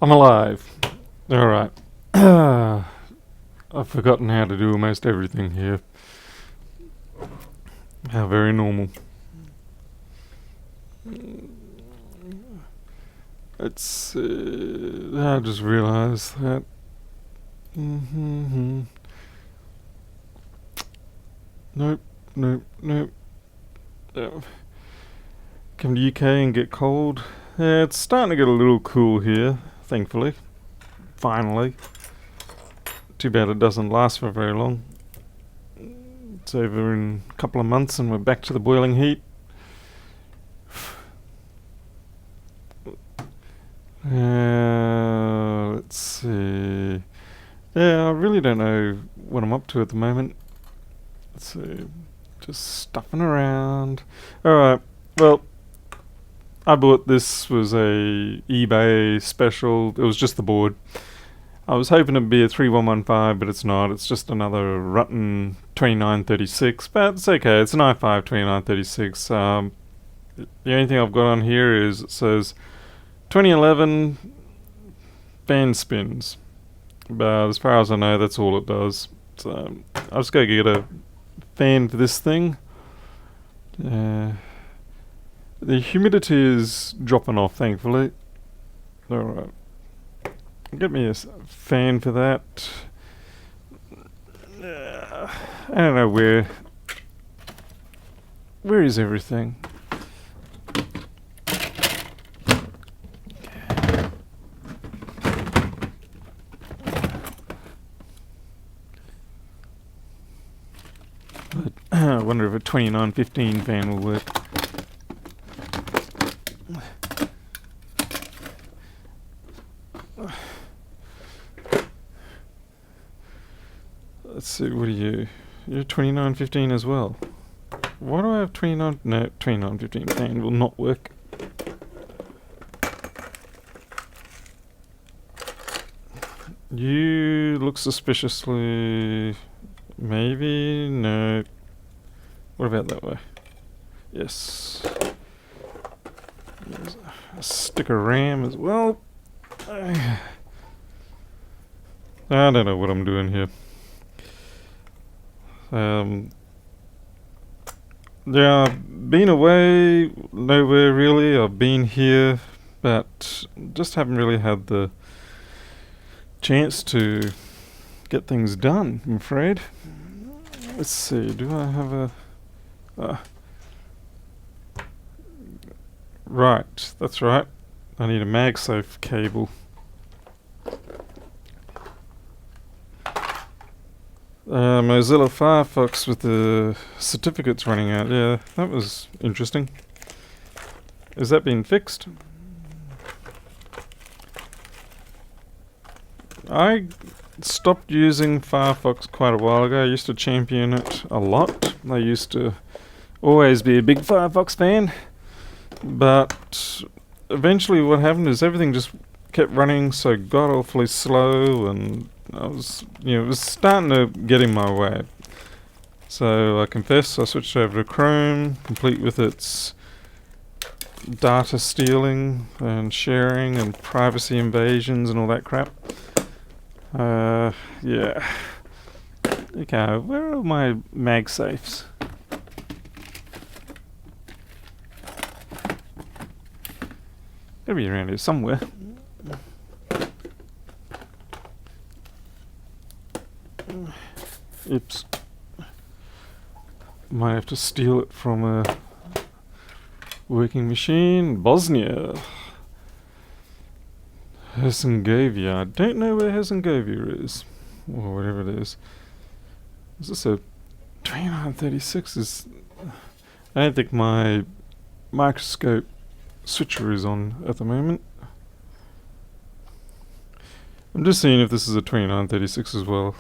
I'm alive. Alright. I've forgotten how to do almost everything here. How very normal. It's... I just realised that... Nope. Come to UK and get cold. Yeah, it's starting to get a little cool here, thankfully. Finally. Too bad it doesn't last for very long. It's over in a couple of months and we're back to the boiling heat. Let's see. Yeah, I really don't know what I'm up to at the moment. Let's see. Just stuffing around. Alright, well, I bought this was a eBay special. It was just the board. I was hoping it'd be a 3115, but it's not. It's just another rotten 2936, but it's okay. It's an i5 2936. The only thing I've got on here is it says 2011 fan spins. But as far as I know, that's all it does. So I'll just go get a fan for this thing. The humidity is dropping off, thankfully. Alright. Get me a fan for that. I don't know where. Where is everything? I wonder if a 2915 fan will work. Let's see, what are you? You're 2915 as well. Why do I have 29? No, 2915 fan will not work. You look suspiciously... Maybe? No. What about that way? Yes. There's a stick of RAM as well. I don't know what I'm doing here. Yeah, I've been away, nowhere really. I've been here, but just haven't really had the chance to get things done, I'm afraid. Let's see, do I have a... right, that's right. I need a MagSafe cable. Mozilla Firefox with the certificates running out. Yeah, that was interesting. Is that being fixed? I stopped using Firefox quite a while ago. I used to champion it a lot. I used to always be a big Firefox fan. But eventually what happened is everything just kept running so god-awfully slow, and I was, it was starting to get in my way. So I confess I switched over to Chrome, complete with its data stealing and sharing and privacy invasions and all that crap. Yeah. Okay, where are my MagSafes? Gotta be around here somewhere. Oops. Might have to steal it from a working machine. Bosnia. Herzegovina. I don't know where Herzegovina is. Or whatever it is. Is this a 2936? I don't think my microscope switcher is on at the moment. I'm just seeing if this is a 2936 as well.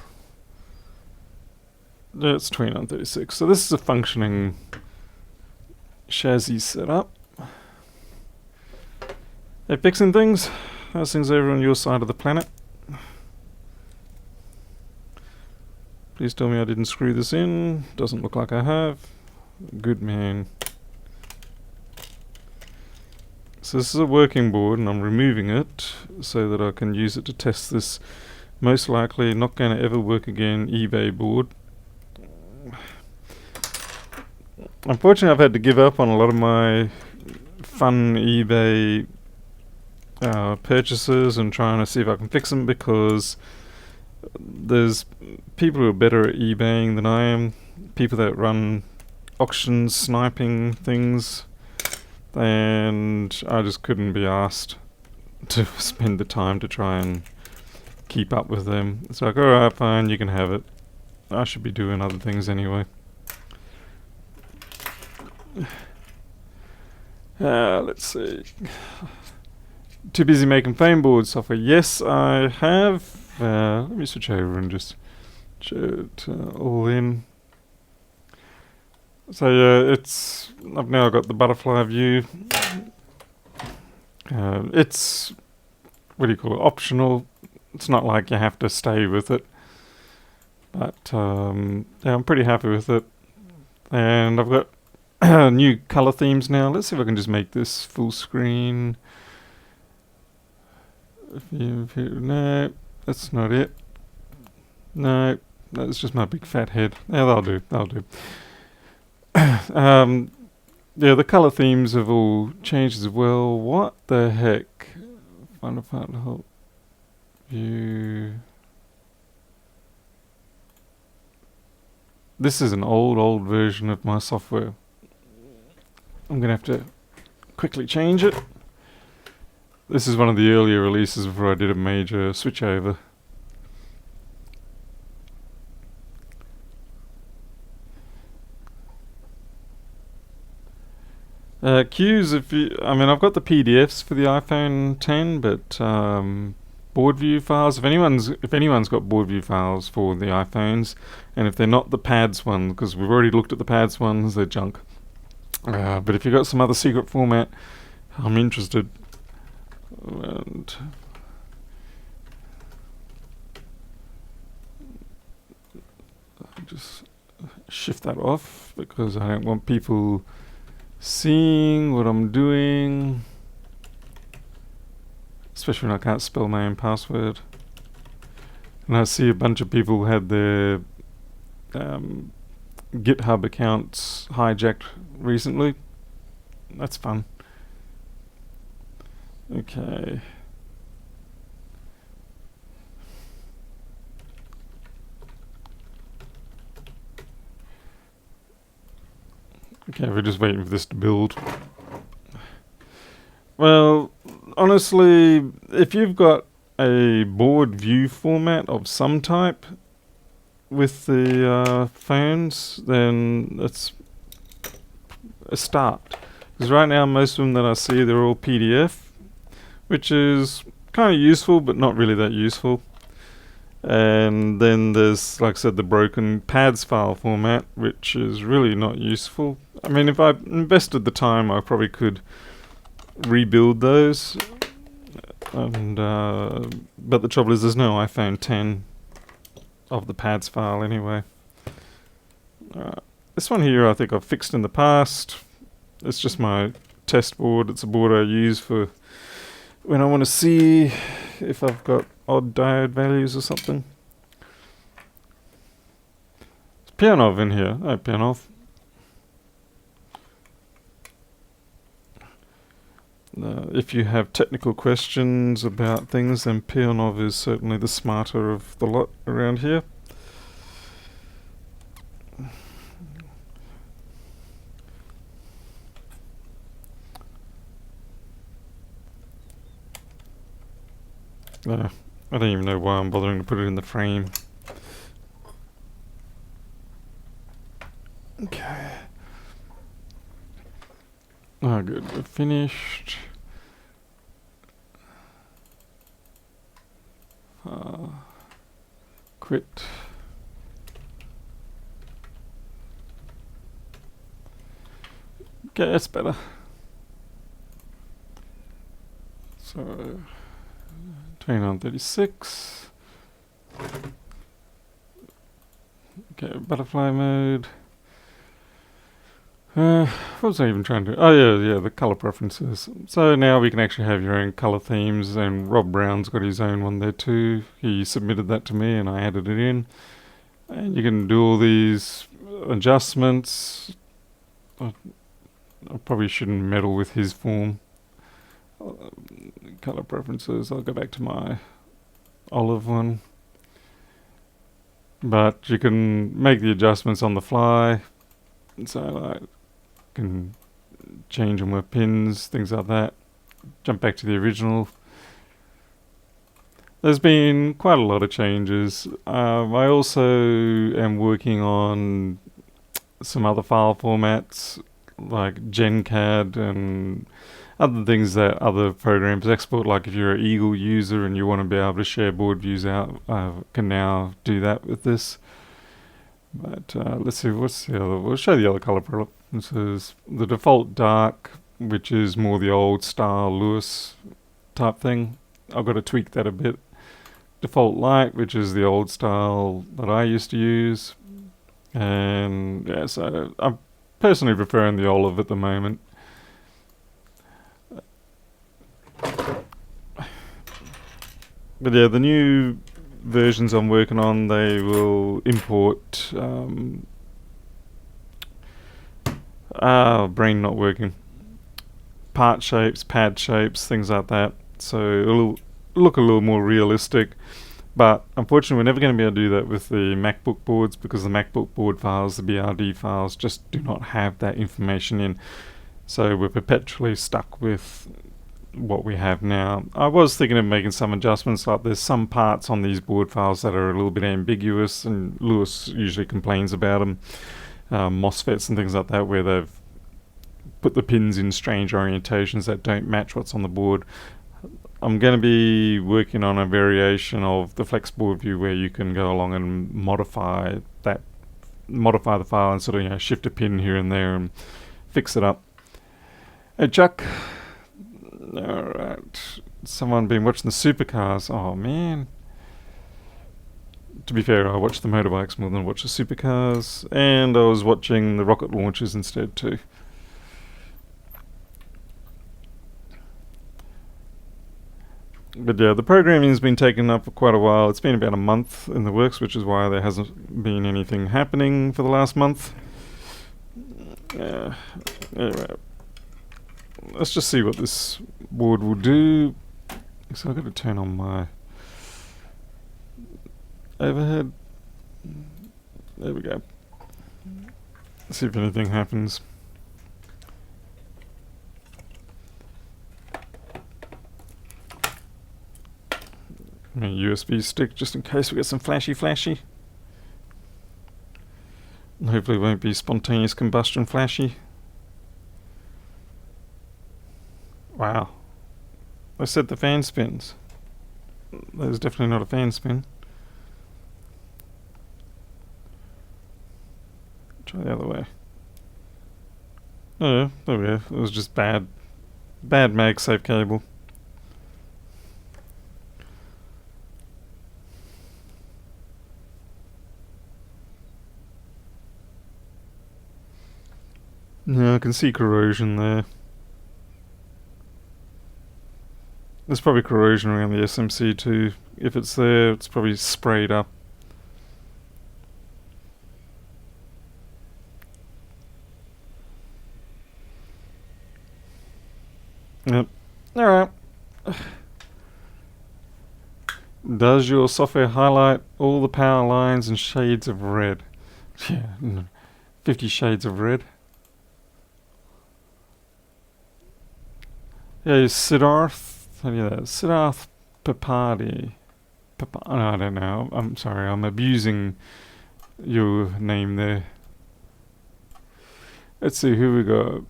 Yeah, it's 2936. So this is a functioning chassis setup. Hey, fixing things? How's things over on your side of the planet? Please tell me I didn't screw this in. Doesn't look like I have. Good man. So this is a working board, and I'm removing it so that I can use it to test this most likely not going to ever work again eBay board. Unfortunately, I've had to give up on a lot of my fun eBay purchases and trying to see if I can fix them, because there's people who are better at eBaying than I am, people that run auctions, sniping things, and I just couldn't be asked to spend the time to try and keep up with them. It's like, alright, fine, you can have it. I should be doing other things anyway. Let's see. Too busy making foam board software. Yes, I have. Let me switch over and just show it all in. So yeah, I've now got the butterfly view. It's, what do you call it, optional. It's not like you have to stay with it. But yeah, I'm pretty happy with it. And I've got new color themes now. Let's see if I can just make this full screen. No, that's not it. No, that's just my big fat head. Yeah, that'll do. Yeah, the color themes have all changed as well. What the heck? Find a part help view. This is an old version of my software. I'm gonna have to quickly change it. This is one of the earlier releases before I did a major switchover. Cues, I've got the PDFs for the iPhone 10, but board view files. If anyone's got board view files for the iPhones, and if they're not the pads one, because we've already looked at the pads ones, they're junk. But if you've got some other secret format, I'm interested. And I'll just shift that off because I don't want people seeing what I'm doing, especially when I can't spell my own password. And I see a bunch of people who had their GitHub accounts hijacked recently. That's fun. Okay. Okay, we're just waiting for this to build. Well, honestly, if you've got a board view format of some type with the phones, then that's a start. Because right now, most of them that I see, they're all PDF, which is kind of useful, but not really that useful. And then there's, like I said, the broken pads file format, which is really not useful. I mean, if I invested the time, I probably could rebuild those. And but the trouble is, there's no iPhone 10 of the pads file anyway. This one here, I think I've fixed in the past. It's just my test board. It's a board I use for when I want to see if I've got odd diode values or something. It's Pianov in here. Oh, Pianov. If you have technical questions about things, then Pianov is certainly the smarter of the lot around here. I don't even know why I'm bothering to put it in the frame. Okay. Oh, good. We're finished. Quit. Okay, that's better. So 2936. Okay, butterfly mode. What was I even trying to do? Oh yeah, the color preferences. So now we can actually have your own color themes, and Rob Brown's got his own one there too. He submitted that to me and I added it in. And you can do all these adjustments. I probably shouldn't meddle with his form. Color preferences, I'll go back to my olive one. But you can make the adjustments on the fly. So I can change them with pins, things like that. Jump back to the original. There's been quite a lot of changes. I also am working on some other file formats like GenCAD and other things that other programs export. Like if you're an Eagle user and you want to be able to share board views out, can now do that with this. But let's see, what's the other? We'll show the other color preferences. The default dark, which is more the old style Lewis type thing. I've got to tweak that a bit. Default light, which is the old style that I used to use. And yeah, so I'm personally preferring the olive at the moment. But yeah, the new versions I'm working on, they will import brain not working, part shapes, pad shapes, things like that, so it'll look a little more realistic. But unfortunately we're never going to be able to do that with the MacBook boards, because the MacBook board files, the BRD files, just do not have that information in, so we're perpetually stuck with what we have now. I was thinking of making some adjustments, like there's some parts on these board files that are a little bit ambiguous, and Lewis usually complains about them, MOSFETs and things like that, where they've put the pins in strange orientations that don't match what's on the board. I'm going to be working on a variation of the flex board view where you can go along and modify the file and sort of, shift a pin here and there and fix it up. Hey Chuck. Alright. Someone been watching the supercars. Oh man. To be fair, I watched the motorbikes more than I watched the supercars. And I was watching the rocket launches instead too. But yeah, the programming's been taken up for quite a while. It's been about a month in the works, which is why there hasn't been anything happening for the last month. Anyway, let's just see what this board will do. So I've got to turn on my overhead. There we go. Let's see if anything happens. A USB stick just in case we get some flashy. Hopefully it won't be spontaneous combustion flashy. Wow. I said the fan spins. There's definitely not a fan spin. Try the other way. Oh, there we go. It was just bad MagSafe cable. Yeah, I can see corrosion there. There's probably corrosion around the SMC too. If it's there, it's probably sprayed up. Yep. Alright. Does your software highlight all the power lines and shades of red? Yeah, 50 shades of red. Yeah, Siddharth. How do you that? Siddharth Papadi. I don't know. I'm sorry. I'm abusing your name there. Let's see who we got.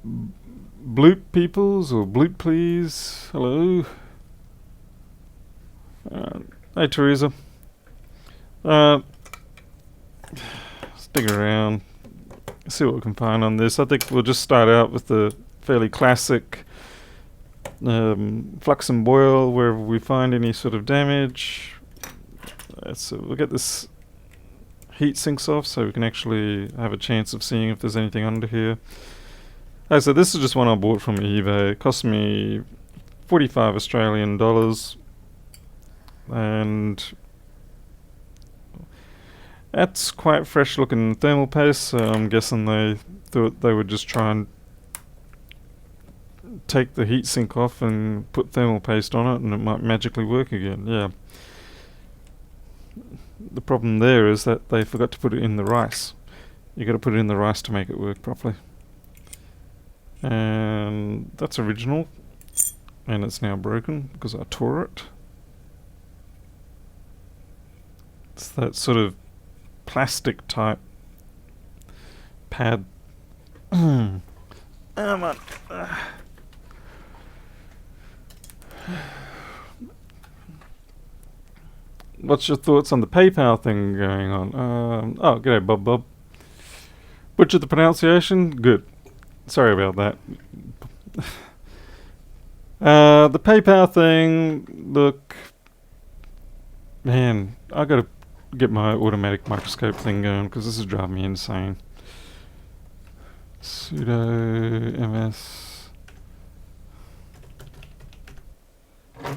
Bloop Peoples or Bloop Please. Hello. Hey Teresa. Stick around. See what we can find on this. I think we'll just start out with the fairly classic flux and boil wherever we find any sort of damage. So we'll get this heat sinks off so we can actually have a chance of seeing if there's anything under here. So this is just one I bought from eBay. It cost me 45 Australian dollars, and that's quite fresh looking thermal paste, so I'm guessing they thought they would just try and take the heatsink off and put thermal paste on it and it might magically work again. Yeah. The problem there is that they forgot to put it in the rice. You got to put it in the rice to make it work properly. And that's original, and it's now broken because I tore it. It's that sort of plastic type pad. Oh man. What's your thoughts on the PayPal thing going on? Oh, g'day Bob. Butchered the pronunciation? Good. Sorry about that. The PayPal thing, look, man, I gotta get my automatic microscope thing going because this is driving me insane. Sudo ms.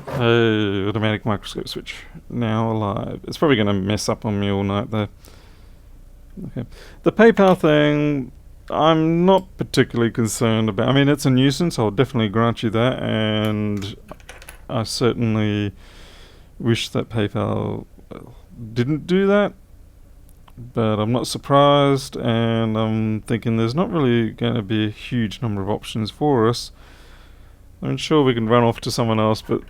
Hey, automatic microscope switch. Now alive. It's probably going to mess up on me all night though. Okay. The PayPal thing, I'm not particularly concerned about. I mean, it's a nuisance, I'll definitely grant you that, and I certainly wish that PayPal didn't do that, but I'm not surprised, and I'm thinking there's not really going to be a huge number of options for us. I'm sure we can run off to someone else, but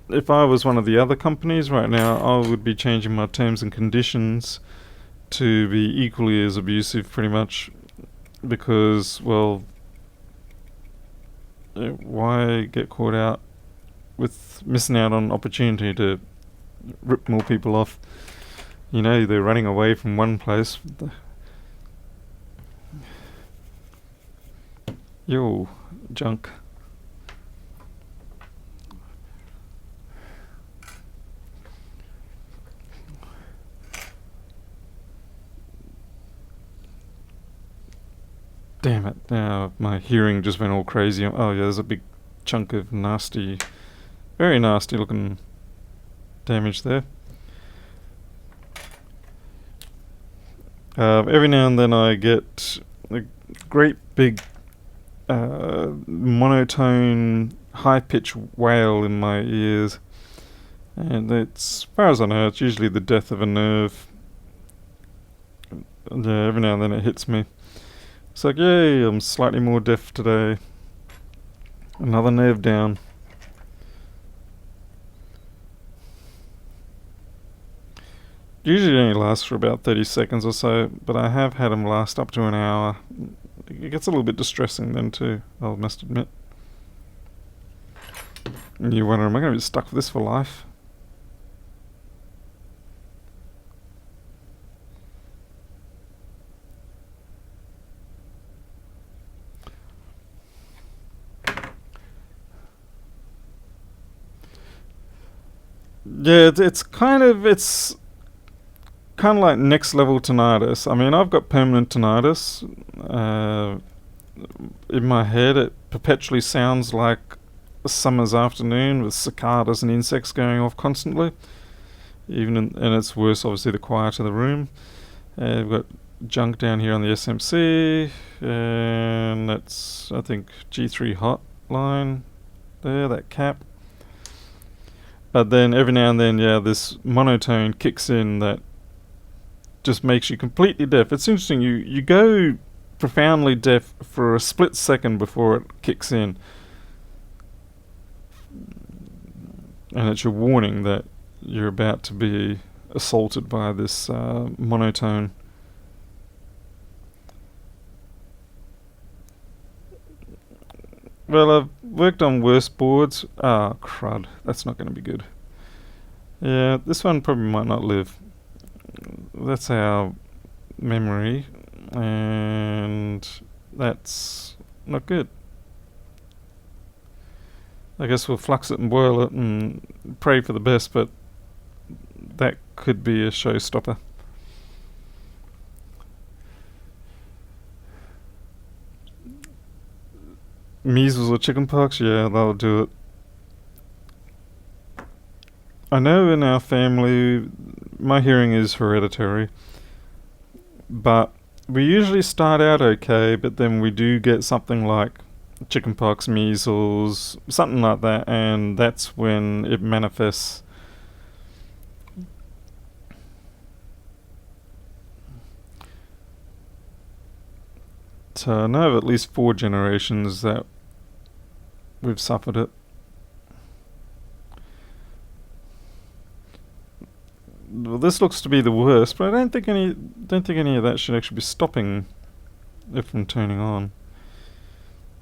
if I was one of the other companies right now, I would be changing my terms and conditions to be equally as abusive, pretty much, because, well, why get caught out with missing out on opportunity to rip more people off? You know, they're running away from one place. Yo, junk. Damn it, now my hearing just went all crazy. Oh yeah, there's a big chunk of nasty, very nasty looking damage there. Every now and then I get a great big monotone high-pitched wail in my ears, and it's, as far as I know, it's usually the death of a nerve. Yeah, every now and then it hits me. It's like, yay, I'm slightly more deaf today. Another nerve down. Usually it only lasts for about 30 seconds or so, but I have had them last up to an hour. It gets a little bit distressing then too, I must admit. And you wonder, am I going to be stuck with this for life? Yeah, it's kind of like next level tinnitus. I mean, I've got permanent tinnitus. In my head, it perpetually sounds like a summer's afternoon with cicadas and insects going off constantly. And it's worse, obviously, the quieter the room. We've got junk down here on the SMC, and that's, I think, G3 hotline there, that cap. But then every now and then, yeah, this monotone kicks in that just makes you completely deaf. It's interesting, you go profoundly deaf for a split second before it kicks in. And it's your warning that you're about to be assaulted by this monotone. Well, I've worked on worse boards. Ah, crud. That's not going to be good. Yeah, this one probably might not live. That's our memory, and that's not good. I guess we'll flux it and boil it and pray for the best, but that could be a showstopper. Measles or chickenpox, yeah, that'll do it. I know in our family, my hearing is hereditary, but we usually start out okay, but then we do get something like chickenpox, measles, something like that, and that's when it manifests. So I know of at least 4 generations that we've suffered it. Well, this looks to be the worst, but I don't think any of that should actually be stopping it from turning on.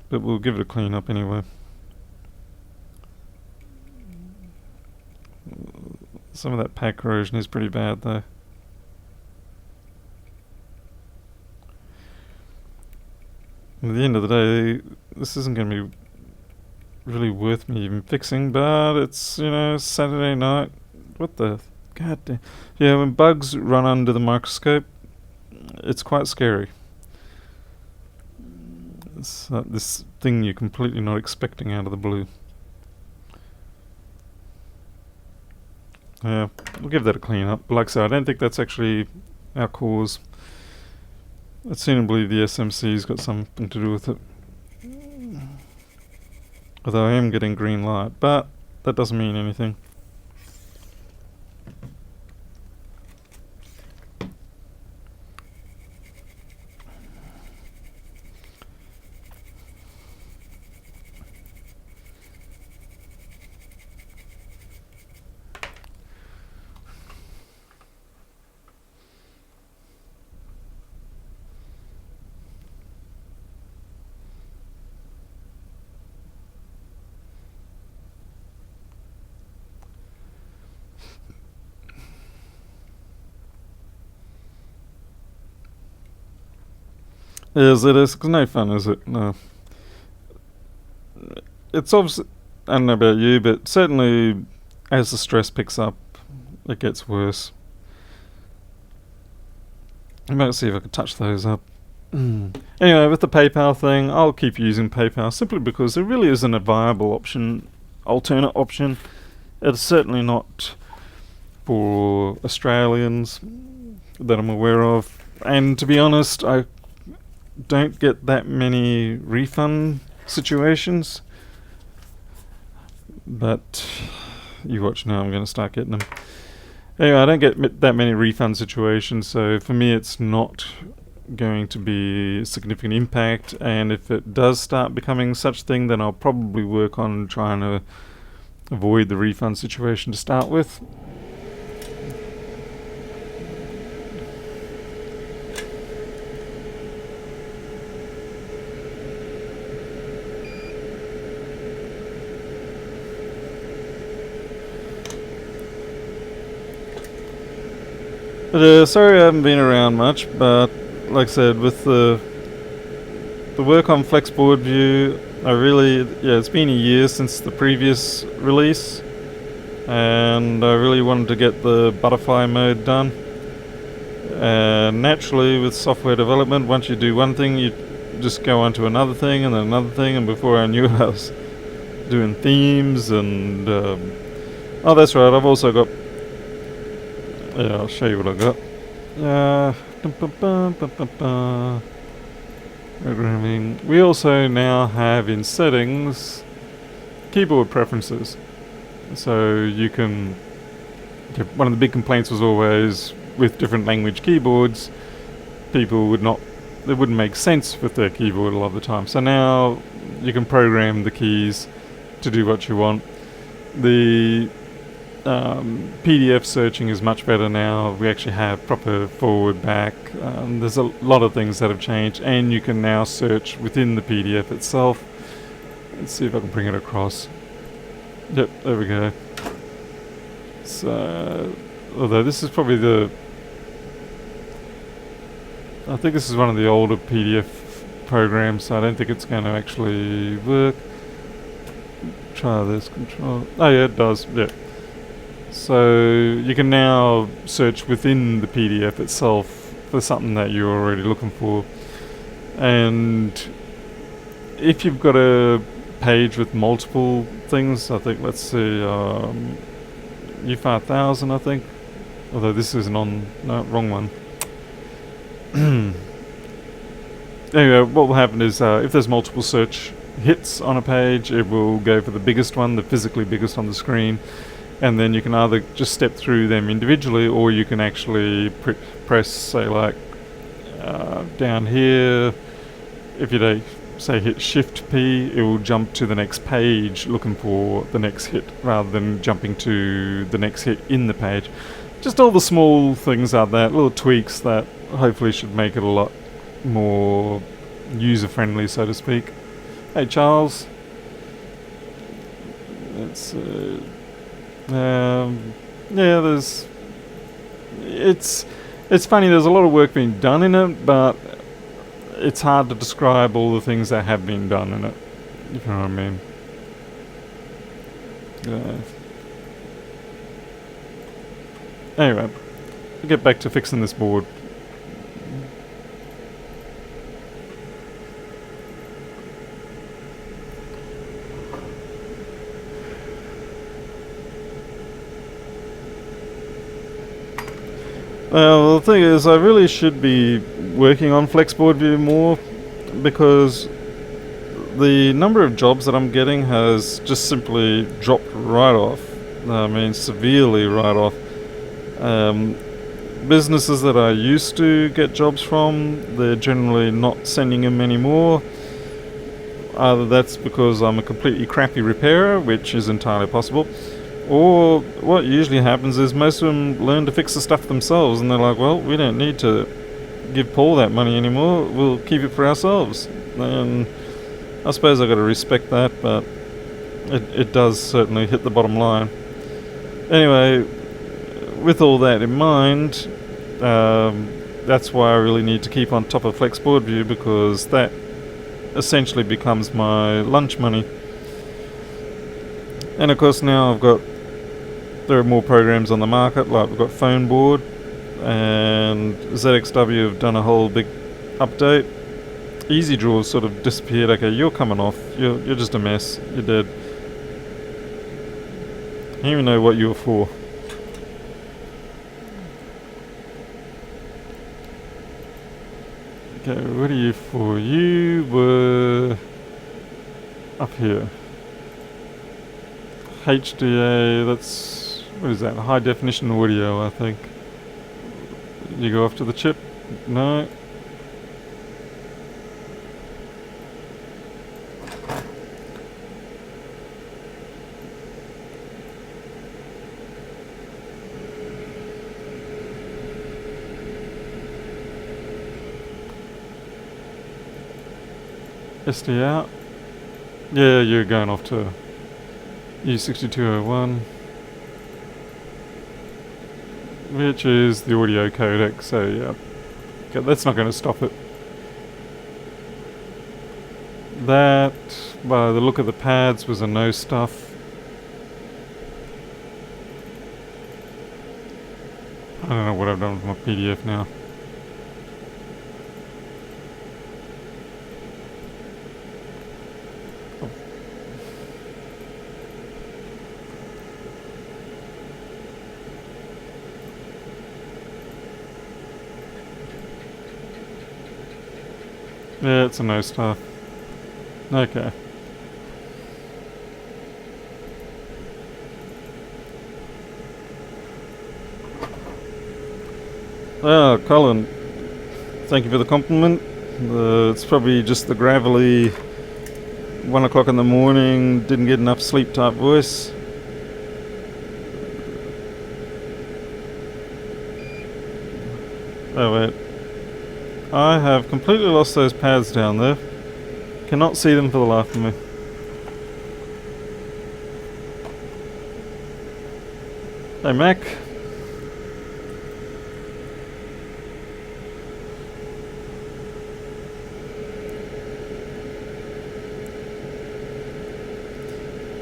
But we'll give it a clean up anyway. Some of that pack corrosion is pretty bad though. At the end of the day, this isn't going to be really worth me even fixing, but it's, Saturday night. What the... God damn. Yeah, when bugs run under the microscope, it's quite scary. It's this thing you're completely not expecting out of the blue. Yeah, we'll give that a clean up. Like I said, I don't think that's actually our cause. I seem to believe the SMC's got something to do with it. Although I am getting green light, but that doesn't mean anything. Yes, it is. It's no fun, is it? No. It's obviously... I don't know about you, but certainly as the stress picks up, it gets worse. I might see if I can touch those up. Anyway, with the PayPal thing, I'll keep using PayPal simply because there really isn't a viable alternate option. It's certainly not for Australians that I'm aware of. And to be honest, I don't get that many refund situations. But you watch now, I'm going to start getting them. Anyway, I don't get that many refund situations, so for me it's not going to be a significant impact, and if it does start becoming such thing, then I'll probably work on trying to avoid the refund situation to start with. But sorry I haven't been around much, but like I said, with the work on FlexBV, it's been a year since the previous release, and I really wanted to get the butterfly mode done. And naturally, with software development, once you do one thing, you just go on to another thing, and then another thing, and before I knew it, I was doing themes, and oh, that's right, I've also got... Yeah, I'll show you what I got. Programming. We also now have in settings keyboard preferences. So you can... One of the big complaints was always with different language keyboards, people it wouldn't make sense with their keyboard a lot of the time. So now you can program the keys to do what you want. The PDF searching is much better now. We actually have proper forward, back. There's a lot of things that have changed, and you can now search within the PDF itself. Let's see if I can bring it across. Yep, there we go. So, although this is probably I think this is one of the older PDF programs, so I don't think it's going to actually work. Try this, control. Oh yeah, it does, yeah. So you can now search within the PDF itself for something that you're already looking for, and if you've got a page with multiple things, I think, let's see, U5000, I think. Although this isn't on, no, wrong one. Anyway, what will happen is if there's multiple search hits on a page, it will go for the biggest one, the physically biggest on the screen, and then you can either just step through them individually, or you can actually press, say, like down here. If you say hit Shift P, it will jump to the next page looking for the next hit, rather than jumping to the next hit in the page. Just all the small things like that, little tweaks that hopefully should make it a lot more user-friendly, so to speak. Hey Charles. It's yeah, it's funny, there's a lot of work being done in it, but it's hard to describe all the things that have been done in it, if you know what I mean. Anyway, we'll get back to fixing this board. Well, the thing is, I really should be working on FlexBV more, because the number of jobs that I'm getting has just simply dropped right off. I mean, severely right off. Businesses that I used to get jobs from, they're generally not sending them anymore. Either that's because I'm a completely crappy repairer, which is entirely possible, or what usually happens is most of them learn to fix the stuff themselves, and they're like, well, we don't need to give Paul that money anymore, we'll keep it for ourselves. And I suppose I've got to respect that, but it does certainly hit the bottom line. Anyway, with all that in mind, that's why I really need to keep on top of FlexBV, because that essentially becomes my lunch money. And of course now there are more programs on the market, like we've got Phone Board, and ZXW have done a whole big update. Easy Draw's sort of disappeared. Okay, you're coming off. You're just a mess. You're dead. I don't even know what you were for. Okay, what are you for? You were up here. HDA, that's, what is that? High definition audio, I think. You go off to the chip? No. SD out. Yeah, you're going off to U6201, which is the audio codec, so yeah. Okay, that's not going to stop it. That, by the look of the pads, was a no stuff. I don't know what I've done with my PDF now. Yeah, it's a no stuff. Okay. Ah, Colin, thank you for the compliment. It's probably just the gravelly 1 o'clock in the morning, didn't get enough sleep type voice. Oh wait. I have completely lost those pads down there. Cannot see them for the life of me. Hey Mac.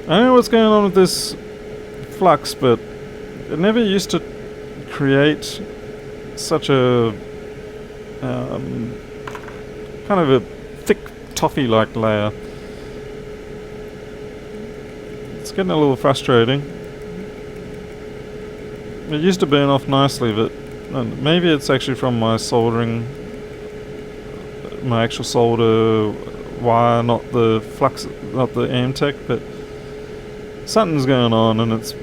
I don't know what's going on with this flux, but it never used to create such a kind of a thick toffee-like layer. getting a little frustrating. It used to burn off nicely, but maybe it's actually from my soldering, my actual solder wire, not the flux, not the Amtech, but something's going on and it's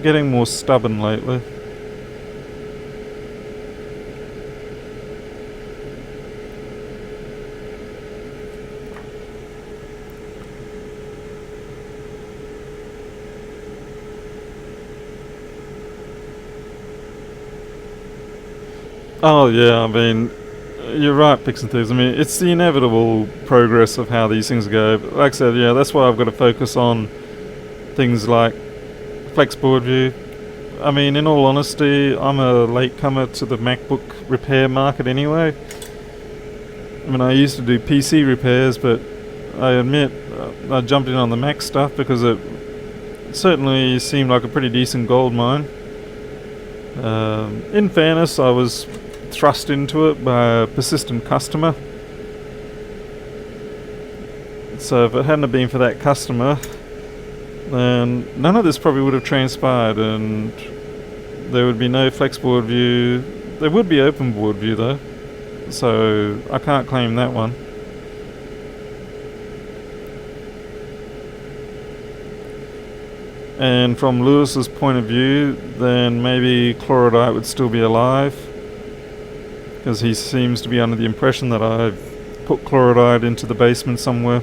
getting more stubborn lately. Oh yeah, I mean, you're right, Pix and Thieves. I mean, it's the inevitable progress of how these things go. But like I said, yeah, that's why I've got to focus on things like FlexBoard View. I mean, in all honesty, I'm a latecomer to the MacBook repair market anyway. I mean, I used to do PC repairs, but I admit I jumped in on the Mac stuff because it certainly seemed like a pretty decent gold mine. In fairness, I was thrust into it by a persistent customer. So if it hadn't have been for that customer, then none of this probably would have transpired, and there would be no FlexBoard View. There would be OpenBoard View though, so I can't claim that one. And from Lewis's point of view, then maybe Chlorodite would still be alive, because he seems to be under the impression that I've put Chlorodite into the basement somewhere.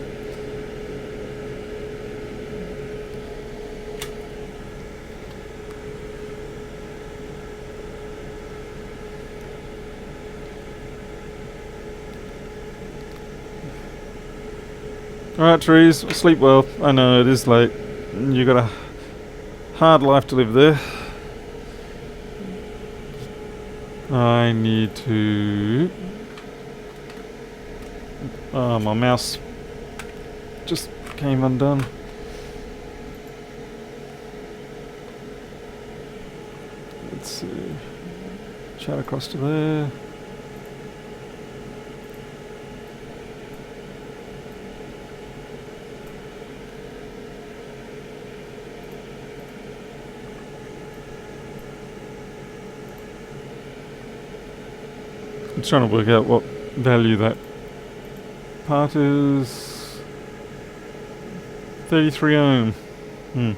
Alright, Therese, sleep well. I know it is late. You got a hard life to live there. I need to... Oh, my mouse just came undone. Let's see. Chat across to there. I'm trying to work out what value that part is. 33 ohm. I'm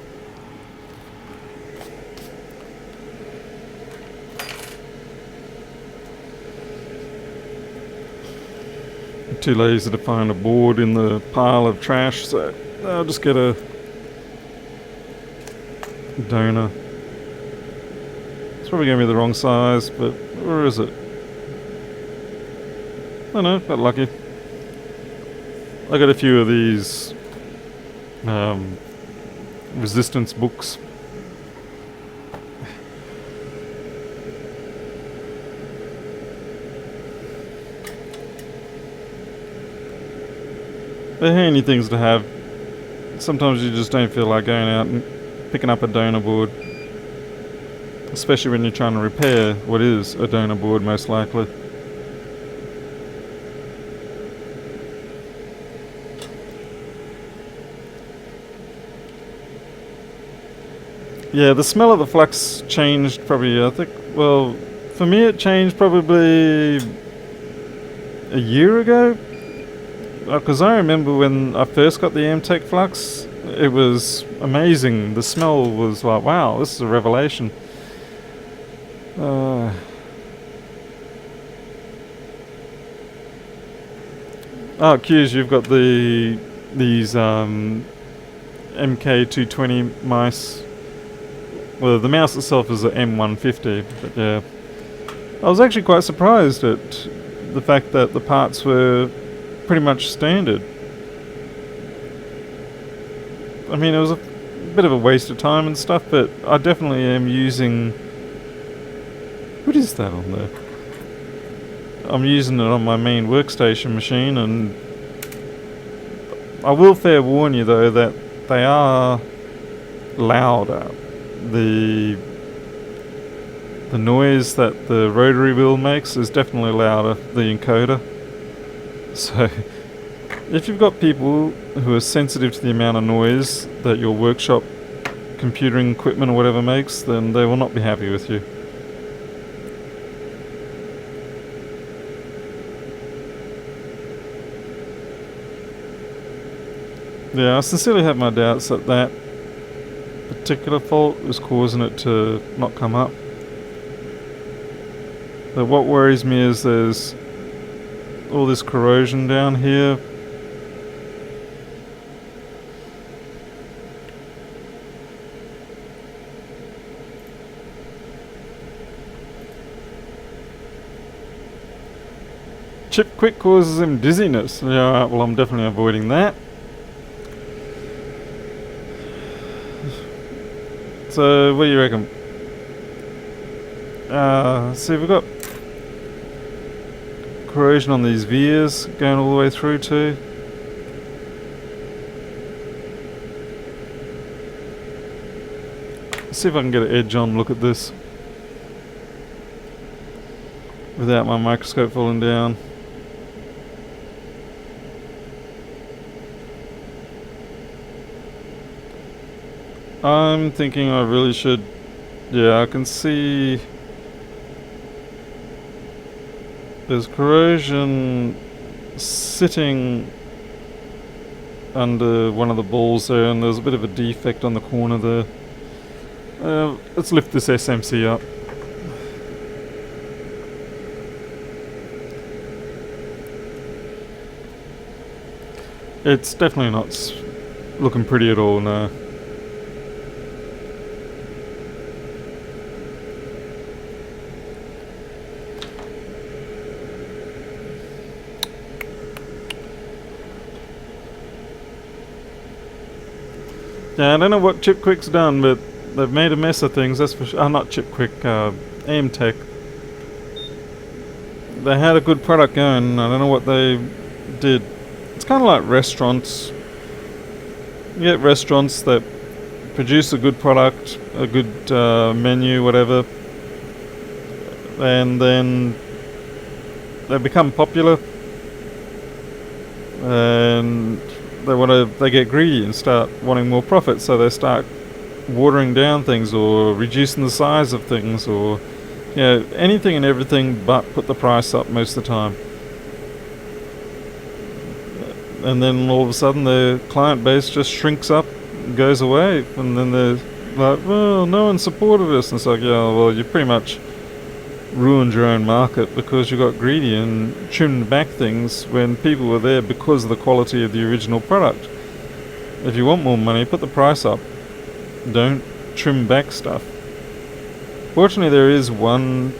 too lazy to find a board in the pile of trash, so I'll just get a donor. It's probably going to be the wrong size, but where is it? I know, got lucky. I got a few of these resistance books. They're handy things to have. Sometimes you just don't feel like going out and picking up a donor board, especially when you're trying to repair what is a donor board, most likely. Yeah, the smell of the flux changed probably, I think, well, for me it changed probably a year ago. Because I remember when I first got the Amtech flux, it was amazing. The smell was like, wow, this is a revelation. Oh, Q's, you've got these MK220 mice. Well, the mouse itself is an M150, but yeah. I was actually quite surprised at the fact that the parts were pretty much standard. I mean, it was a bit of a waste of time and stuff, but I definitely am using... What is that on there? I'm using it on my main workstation machine, and I will fair warn you though that they are louder. The noise that the rotary wheel makes is definitely louder, the encoder. So If you've got people who are sensitive to the amount of noise that your workshop computing equipment or whatever makes, then they will not be happy with you. Yeah, I sincerely have my doubts that that particular fault was causing it to not come up. But what worries me is there's all this corrosion down here. Chip quick causes him dizziness. Yeah, well, I'm definitely avoiding that. So, what do you reckon? See, we've got corrosion on these vias going all the way through too. Let's see if I can get an edge on look at this without my microscope falling down. I'm thinking I really should. Yeah, I can see there's corrosion sitting under one of the balls there, and there's a bit of a defect on the corner there. Let's lift this SMC up. It's definitely not looking pretty at all, no. Yeah, I don't know what Chip Quick's done, but they've made a mess of things, that's for sure. Not Chip Quick, AMTech. They had a good product going, I don't know what they did. It's kind of like restaurants. You get restaurants that produce a good product, a good menu, whatever, and then they become popular, and they get greedy and start wanting more profit, so they start watering down things or reducing the size of things, or anything and everything but put the price up most of the time. And then all of a sudden the client base just shrinks up, goes away, and then they're like, well, no one supported us, and it's like, yeah, well, you pretty much ruined your own market because you got greedy and trimmed back things when people were there because of the quality of the original product. If you want more money, put the price up. Don't trim back stuff. Fortunately, there is one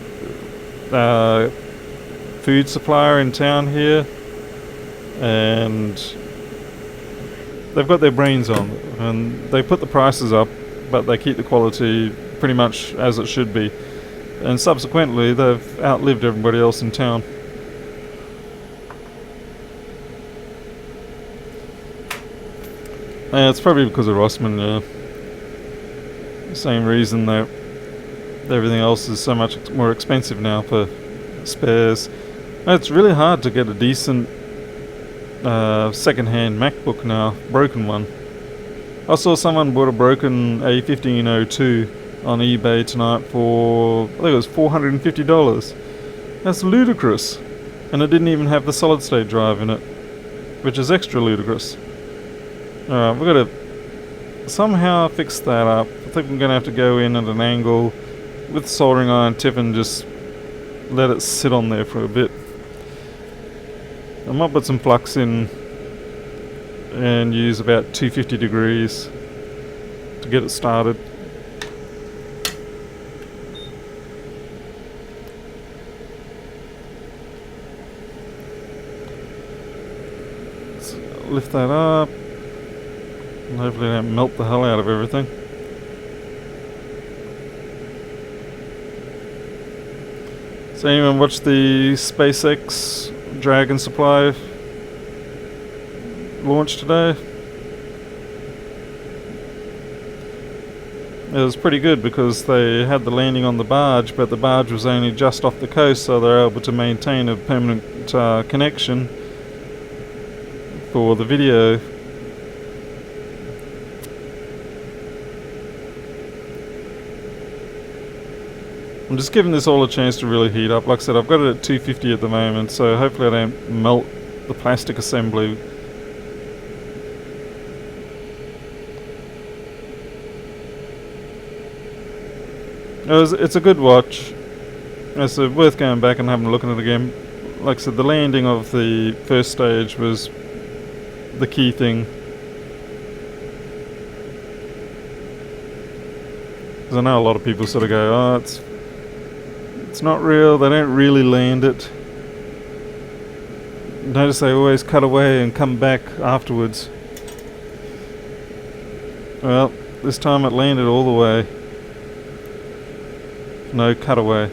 food supplier in town here, and they've got their brains on, and they put the prices up, but they keep the quality pretty much as it should be. And subsequently, they've outlived everybody else in town. It's probably because of Rossman, yeah. Same reason that everything else is so much more expensive now for spares. It's really hard to get a decent second-hand MacBook now, broken one. I saw someone bought a broken A1502 on eBay tonight for, I think it was $450. That's ludicrous. And it didn't even have the solid state drive in it, which is extra ludicrous. Alright, we've got to somehow fix that up. I think I'm going to have to go in at an angle with soldering iron tip and just let it sit on there for a bit. I might put some flux in and use about 250 degrees to get it started. Let's lift that up and hopefully it don't melt the hell out of everything. So anyone watch the SpaceX Dragon supply launch today? It was pretty good because they had the landing on the barge, but the barge was only just off the coast, so they're able to maintain a permanent connection for the video. I'm just giving this all a chance to really heat up. Like I said, I've got it at 250 at the moment, so hopefully I don't melt the plastic assembly. It's a good watch. It's worth going back and having a look at it again. Like I said, the landing of the first stage was the key thing. Because I know a lot of people sort of go, oh, it's not real, they don't really land it. Notice they always cut away and come back afterwards. Well, this time it landed all the way. No cutaway.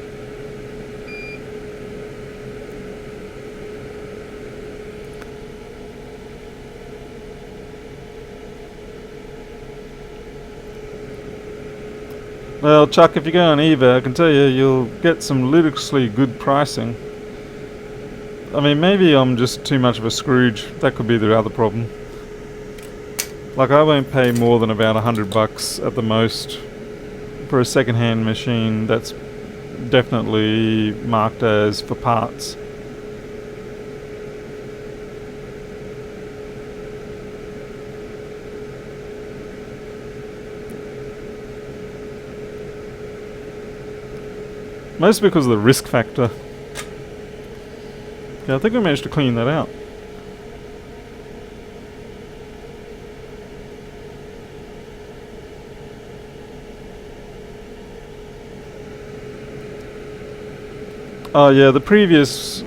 Well, Chuck, if you go on eBay, I can tell you, you'll get some ludicrously good pricing. I mean, maybe I'm just too much of a Scrooge. That could be the other problem. Like, I won't pay more than about $100 at the most for a second-hand machine that's definitely marked as for parts. Mostly because of the risk factor. Yeah, I think we managed to clean that out. Oh yeah, the previous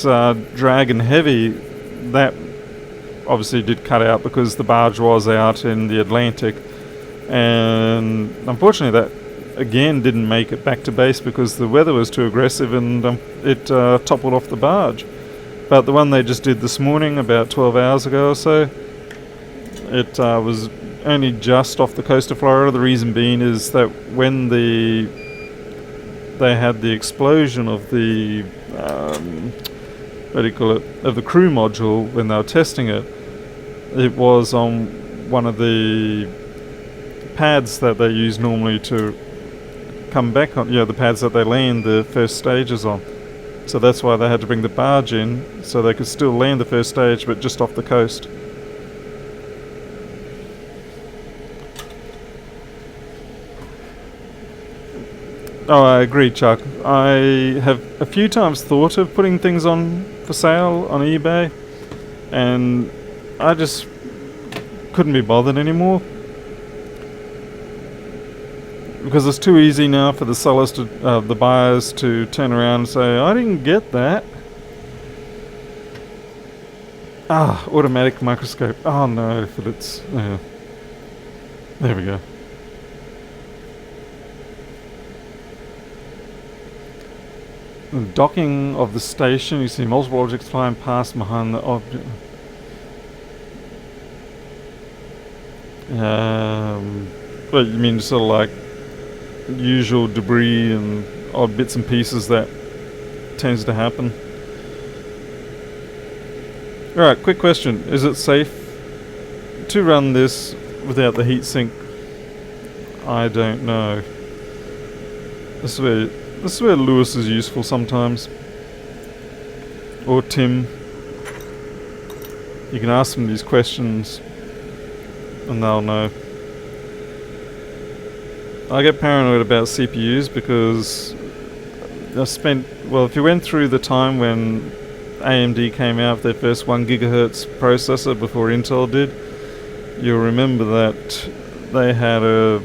Dragon Heavy, that obviously did cut out because the barge was out in the Atlantic, and unfortunately that again didn't make it back to base because the weather was too aggressive and it toppled off the barge. But the one they just did this morning, about 12 hours ago or so, it was only just off the coast of Florida. The reason being is that when they had the explosion of the what do you call it, of the crew module when they were testing it, it was on one of the pads that they use normally to come back on, the pads that they land the first stages on. So that's why they had to bring the barge in, so they could still land the first stage but just off the coast. Oh, I agree, Chuck. I have a few times thought of putting things on for sale on eBay, and I just couldn't be bothered anymore. Because it's too easy now for the sellers to, the buyers to turn around and say, I didn't get that. Automatic microscope. Oh no, but it's... There we go. The docking of the station, you see multiple objects flying past behind the object. But you mean sort of like usual debris and odd bits and pieces that tends to happen. Alright, quick question. Is it safe to run this without the heatsink? I don't know. This is where Lewis is useful sometimes. Or Tim. You can ask them these questions and they'll know. I get paranoid about CPUs because if you went through the time when AMD came out with their first 1 gigahertz processor before Intel did, you'll remember that they had a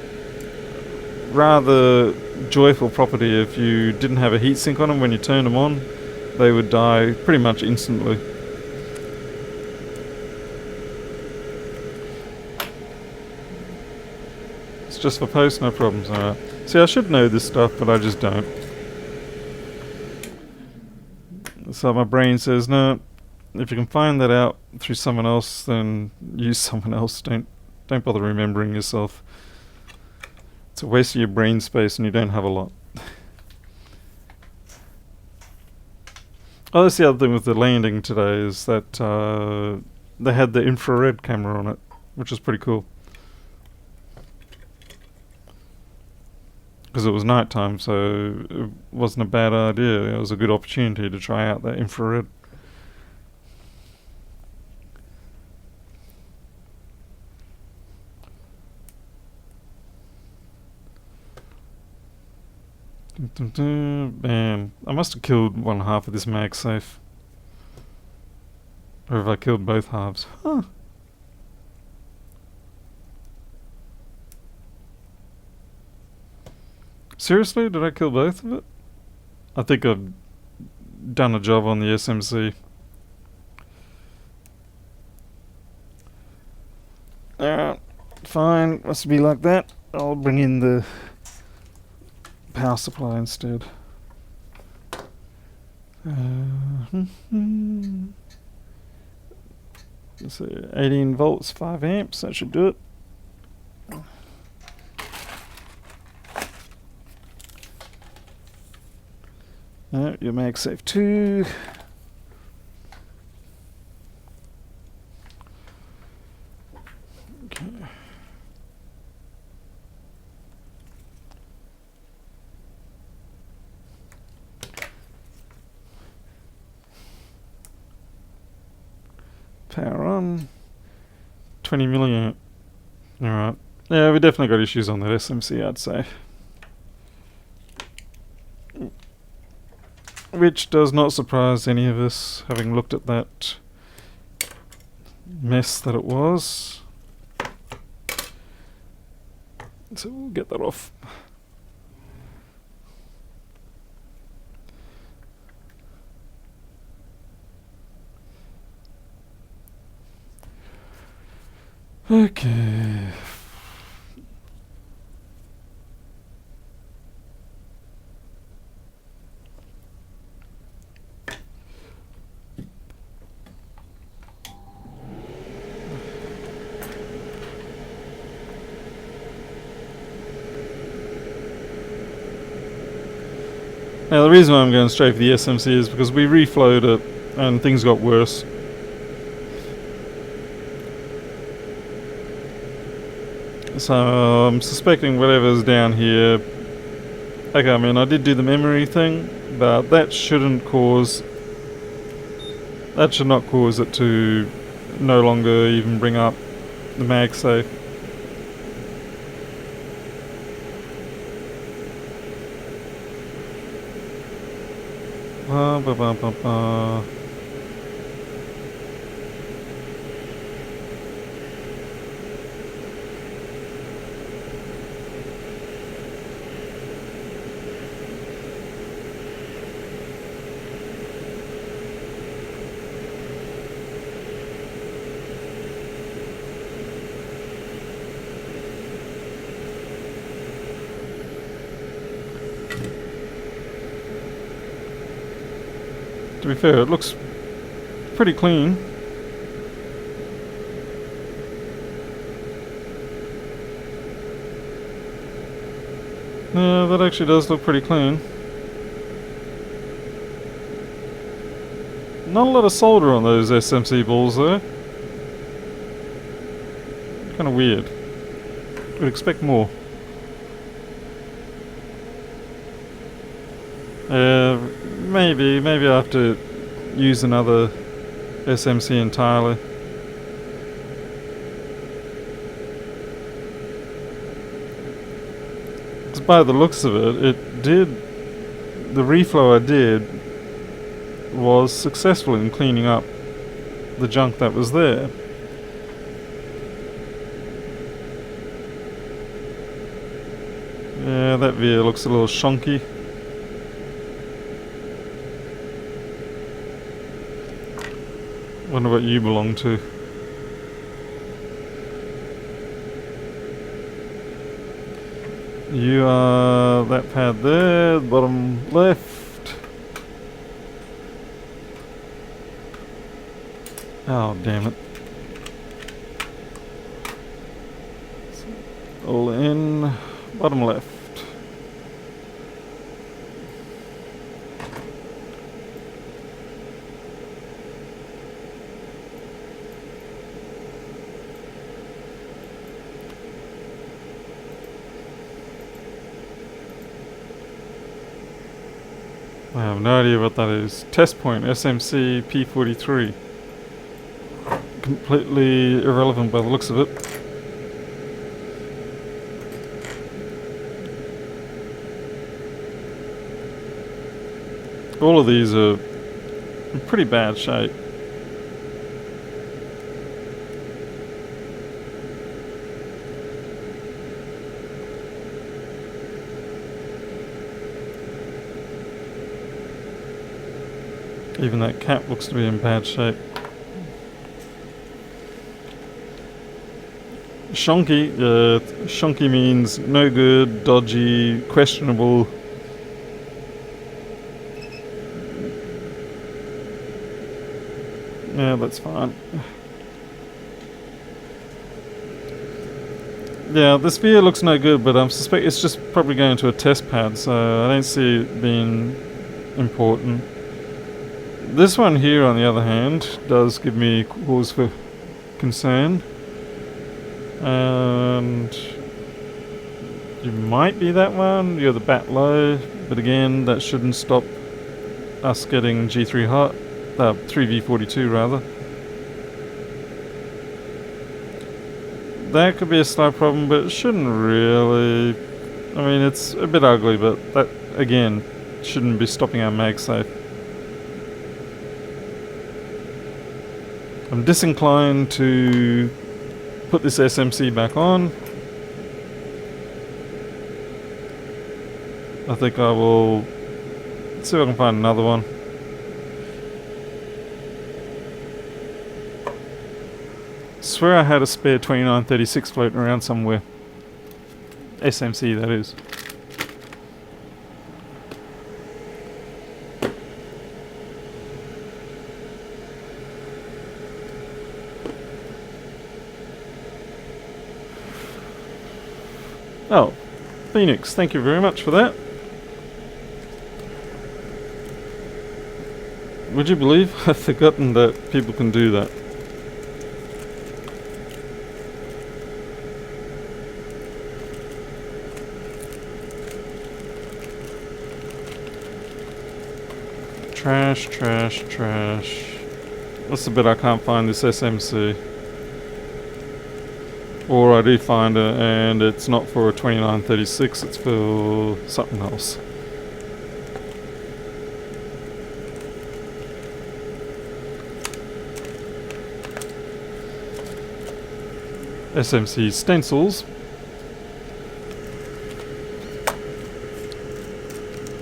rather joyful property. If you didn't have a heatsink on them when you turned them on, they would die pretty much instantly. Just for posts, no problems. Alright. See, I should know this stuff, but I just don't. So my brain says, no, if you can find that out through someone else, then use someone else. Don't bother remembering yourself. It's a waste of your brain space and you don't have a lot. Oh, that's the other thing with the landing today is that they had the infrared camera on it, which is pretty cool. Because it was nighttime, so it wasn't a bad idea. It was a good opportunity to try out that infrared. Bam. I must have killed one half of this mag safe. Or have I killed both halves? Huh. Seriously? Did I kill both of it? I think I've done a job on the SMC. Alright, fine. Must be like that. I'll bring in the power supply instead. So 18 volts, 5 amps. That should do it. Your MagSafe 2. Okay. Power on. 20 milliamp. Alright. Yeah, we definitely got issues on that SMC, I'd say. Which does not surprise any of us, having looked at that mess that it was. So we'll get that off. Okay. Now the reason why I'm going straight for the SMC is because we reflowed it and things got worse. So I'm suspecting whatever's down here. Okay, I mean I did do the memory thing, but that should not cause it to no longer even bring up the MagSafe. To be fair, it looks pretty clean. Yeah, that actually does look pretty clean. Not a lot of solder on those SMC balls though. Kind of weird. Would expect more. Maybe I have to use another SMC entirely. Because by the looks of it, the reflow I did was successful in cleaning up the junk that was there. Yeah, that veer looks a little shonky. Wonder what you belong to. You are that pad there, bottom left. Oh, damn it. All in, bottom left. I have no idea what that is. Test point SMC P43. Completely irrelevant by the looks of it. All of these are in pretty bad shape. Even that cap looks to be in bad shape. Shonky, shonky means no good, dodgy, questionable. Yeah, that's fine. Yeah, this sphere looks no good, but I suspect it's just probably going to a test pad, so I don't see it being important. This one here, on the other hand, does give me cause for concern. And you might be that one, you're the bat low, but again, that shouldn't stop us getting G3 hot, 3v42 rather. That could be a slight problem, but it shouldn't really. I mean, it's a bit ugly, but that, again, shouldn't be stopping our mag safe. I'm disinclined to put this SMC back on. I think I will see if I can find another one. Swear I had a spare 2936 floating around somewhere. SMC, that is. Oh, Phoenix, thank you very much for that. Would you believe I've forgotten that people can do that? Trash, trash, trash. That's the bit I can't find this SMC. Or I do find it and it's not for a 2936, it's for something else. SMC stencils.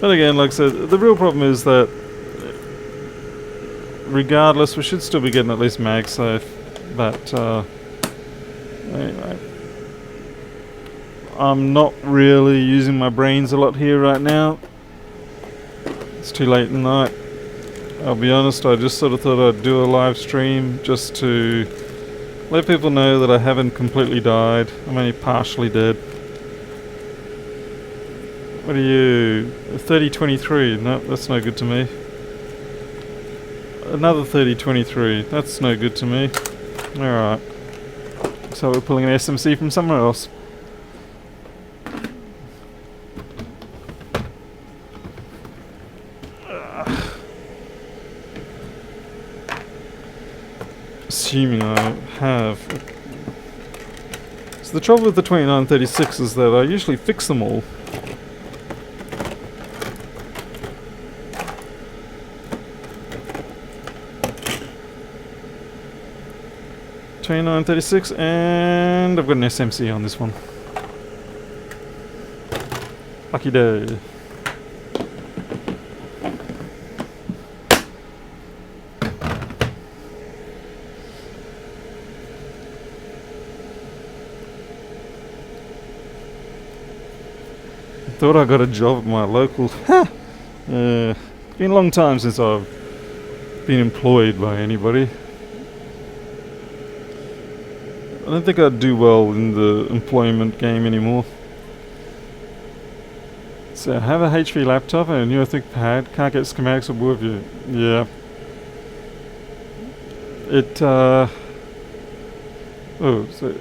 But again, like I said, the real problem is that regardless, we should still be getting at least mag safe. But anyway, I'm not really using my brains a lot here right now. It's too late in the night. I'll be honest, I just sort of thought I'd do a live stream just to let people know that I haven't completely died. I'm only partially dead. What are you? 3023? No, that's no good to me. Another 3023. That's no good to me. Alright. So we're pulling an SMC from somewhere else. Assuming I have. So the trouble with the 2936 is that I usually fix them all. $29.36, and I've got an SMC on this one. Lucky day. Thought I got a job at my local. It's been a long time since I've been employed by anybody. I don't think I'd do well in the employment game anymore. So I have a HP laptop and a new ThinkPad. Can't get schematics or work view. Yeah. Oh, so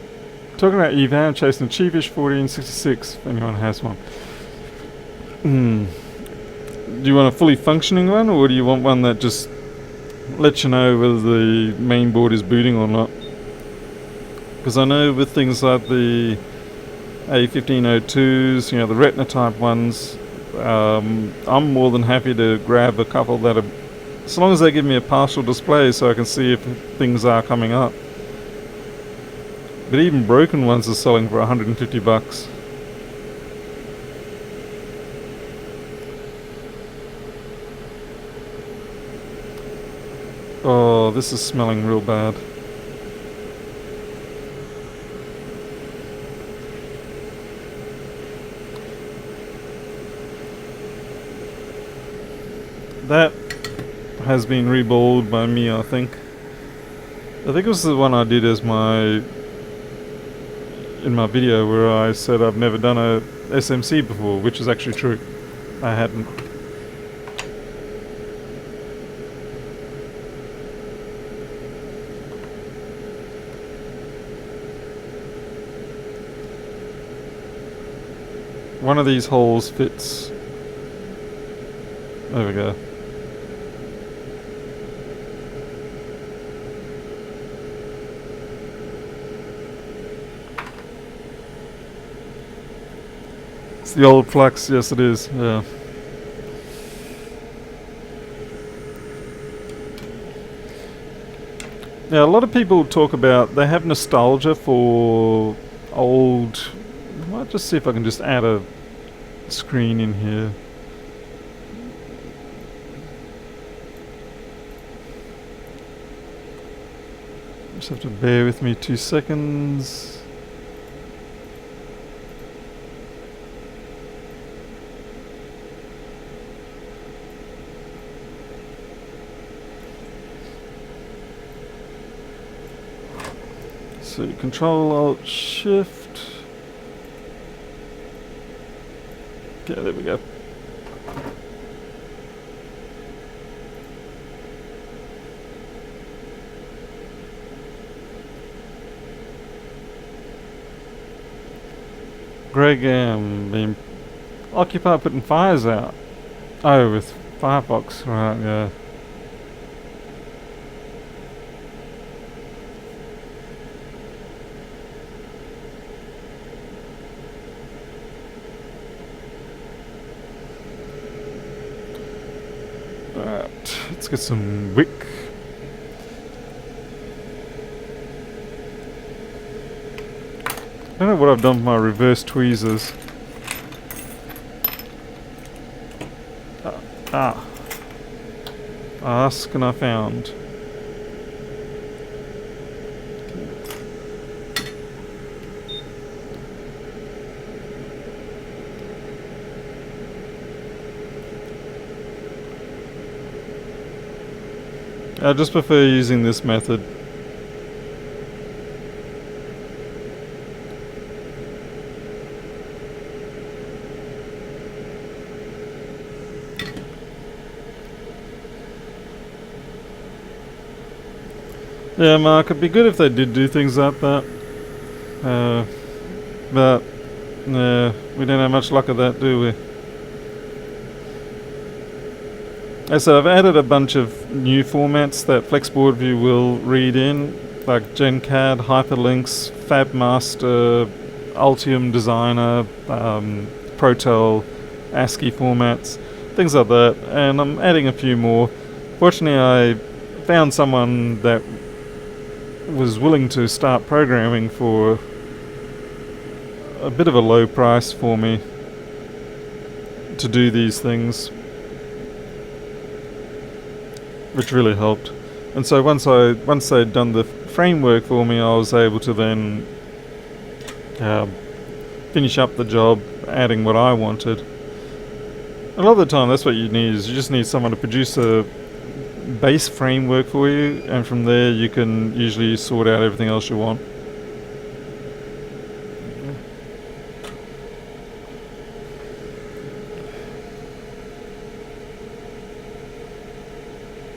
talking about eval, I'm chasing a cheapish 1466 if anyone has one. do you want a fully functioning one, or do you want one that just lets you know whether the main board is booting or not? Because I know with things like the A1502s, the Retina type ones, I'm more than happy to grab a couple that are, as long as they give me a partial display so I can see if things are coming up. But even broken ones are selling for $150. Oh, this is smelling real bad. That has been reballed by me, I think. I think it was the one I did as in my video where I said I've never done a SMC before, which is actually true. I hadn't. One of these holes fits. There we go. It's the old flux, yes it is, yeah. Yeah, a lot of people talk about, they have nostalgia for old, I might just see if I can just add a screen in here. Just have to bear with me 2 seconds. So Control Alt Shift. Okay, there we go. Greg been occupied putting fires out. Oh, with Firefox, right, yeah. Alright, let's get some wick. I don't know what I've done with my reverse tweezers. Ask and I found. I just prefer using this method. Yeah, Mark, it'd be good if they did do things like that. But, we don't have much luck of that, do we? As I said, I've added a bunch of new formats that FlexBoardView will read in, like GenCAD, Hyperlinks, FabMaster, Altium Designer, Protel, ASCII formats, things like that, and I'm adding a few more. Fortunately, I found someone that was willing to start programming for a bit of a low price for me to do these things, which really helped. And so once they'd done the framework for me, I was able to then finish up the job, adding what I wanted. A lot of the time that's what you need, is you just need someone to produce a base framework for you, and from there you can usually sort out everything else you want.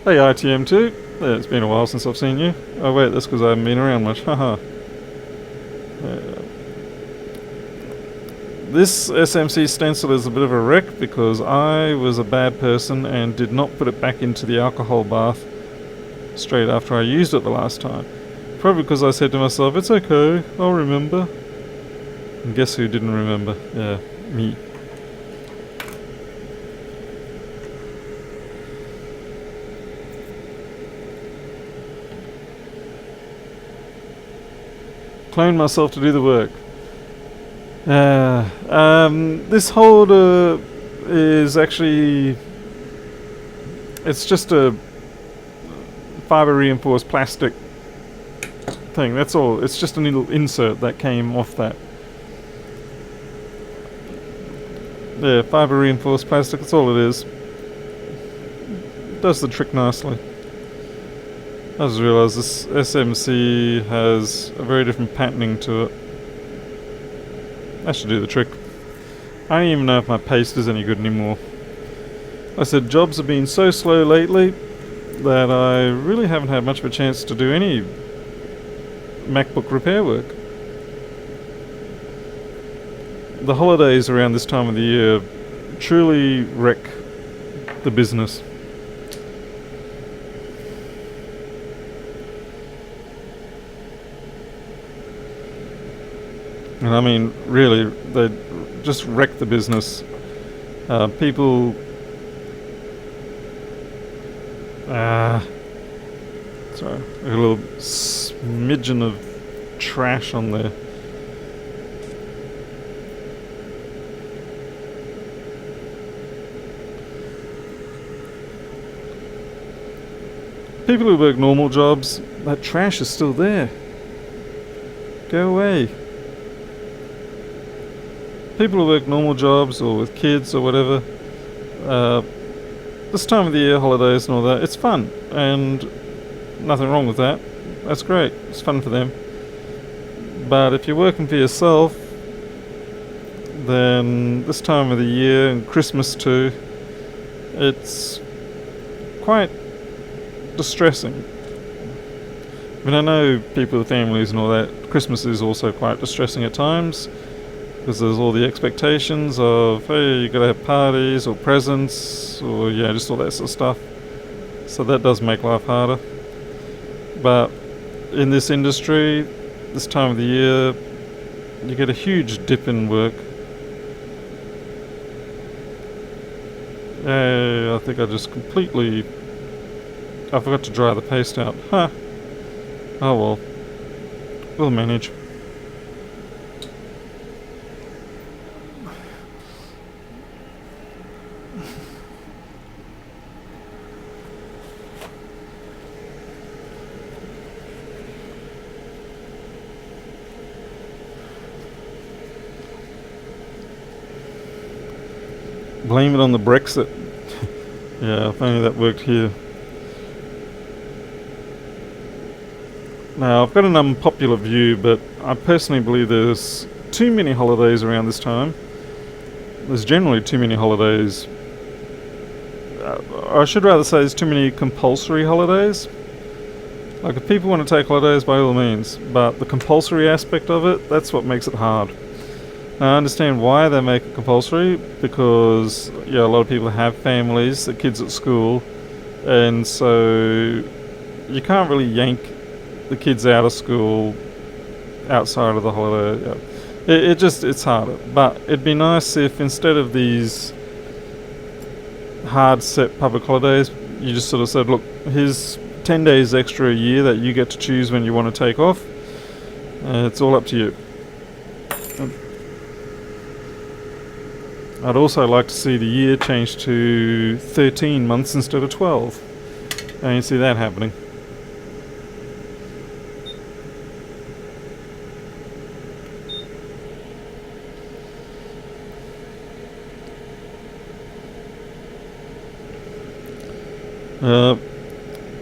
Hey ITM2, yeah, it's been a while since I've seen you. Oh wait, that's because I haven't been around much, haha. This SMC stencil is a bit of a wreck because I was a bad person and did not put it back into the alcohol bath straight after I used it the last time. Probably because I said to myself, it's okay, I'll remember. And guess who didn't remember? Yeah, me. Clone myself to do the work. This holder is actually... it's just a fiber reinforced plastic thing, that's all. It's just a little insert that came off that. Yeah, fiber reinforced plastic, that's all it is. Does the trick nicely. I just realised this SMC has a very different patterning to it. That should do the trick. I don't even know if my paste is any good anymore. I said jobs have been so slow lately that I really haven't had much of a chance to do any MacBook repair work. The holidays around this time of the year truly wreck the business. And I mean, really, they just wreck the business. People... sorry, a little smidgen of trash on there. People who work normal jobs, that trash is still there. Go away. People who work normal jobs or with kids or whatever, this time of the year, holidays and all that, it's fun, and nothing wrong with that. That's great, it's fun for them. But if you're working for yourself, then this time of the year, and Christmas too, it's quite distressing. I mean, I know people with families and all that, Christmas is also quite distressing at times, because there's all the expectations of, hey, you gotta have parties or presents or yeah, just all that sort of stuff. So that does make life harder. But in this industry, this time of the year, you get a huge dip in work. I think I just completely... I forgot to dry the paste out. Huh. Oh well. We'll manage. Blame it on the Brexit. Yeah, if only that worked here. Now, I've got an unpopular view, but I personally believe there's too many holidays around this time. There's generally too many holidays. I should rather say there's too many compulsory holidays. Like, if people want to take holidays, by all means, but the compulsory aspect of it, that's what makes it hard. Now, I understand why they make it compulsory, because yeah, a lot of people have families, the kids at school, and so you can't really yank the kids out of school outside of the holiday. Yeah. It's harder. But it'd be nice if instead of these hard set public holidays, you just sort of said, look, here's 10 days extra a year that you get to choose when you want to take off. It's all up to you. I'd also like to see the year change to 13 months instead of 12. I don't see that happening.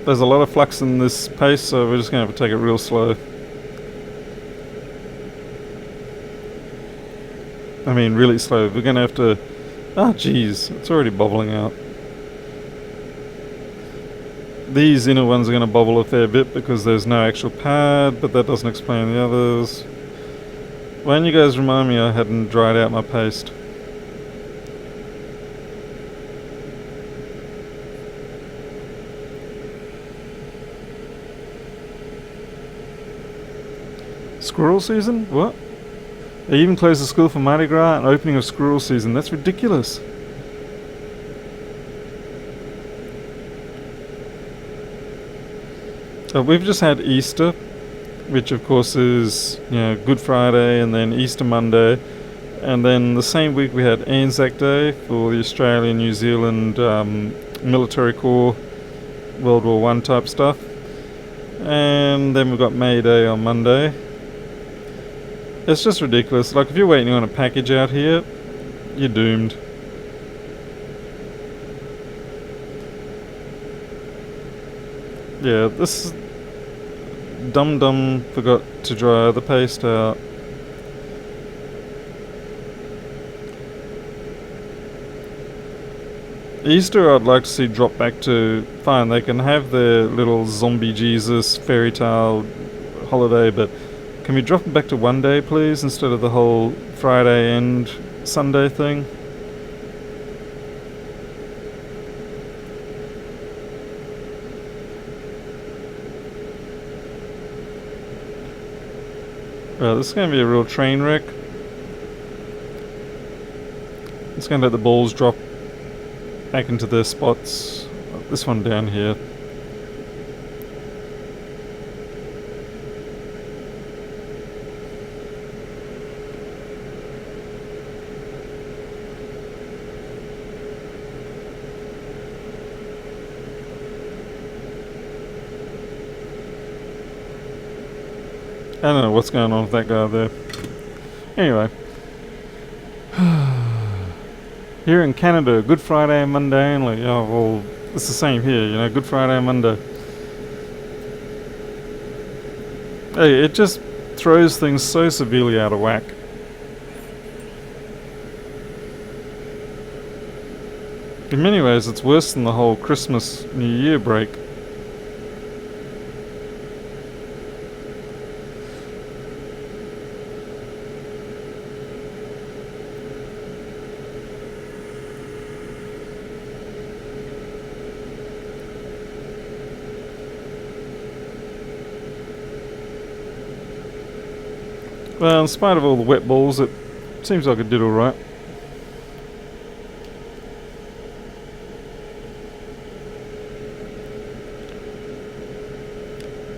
There's a lot of flux in this paste, so we're just going to have to take it real slow. I mean, really slow. We're going to have to... Oh, geez, it's already bubbling out. These inner ones are going to bubble a fair bit because there's no actual pad, but that doesn't explain the others. Why don't you guys remind me I hadn't dried out my paste? Squirrel season? What? They even closed the school for Mardi Gras and opening of squirrel season. That's ridiculous. We've just had Easter, which of course is, Good Friday and then Easter Monday. And then the same week we had Anzac Day for the Australian, New Zealand military corps, World War One type stuff. And then we've got May Day on Monday. It's just ridiculous. Like, if you're waiting on a package out here, you're doomed. Yeah, this dum-dum forgot to dry the paste out. Easter I'd like to see drop back to, fine, they can have their little zombie Jesus fairy tale holiday, but can we drop it back to one day, please, instead of the whole Friday and Sunday thing? Right, this is going to be a real train wreck. It's going to let the balls drop back into their spots. This one down here. I don't know what's going on with that guy there. Anyway. Here in Canada, Good Friday and Monday only. Oh, well, it's the same here, Good Friday and Monday. Hey, it just throws things so severely out of whack. In many ways, it's worse than the whole Christmas, New Year break. Well, in spite of all the wet balls, it seems like it did alright.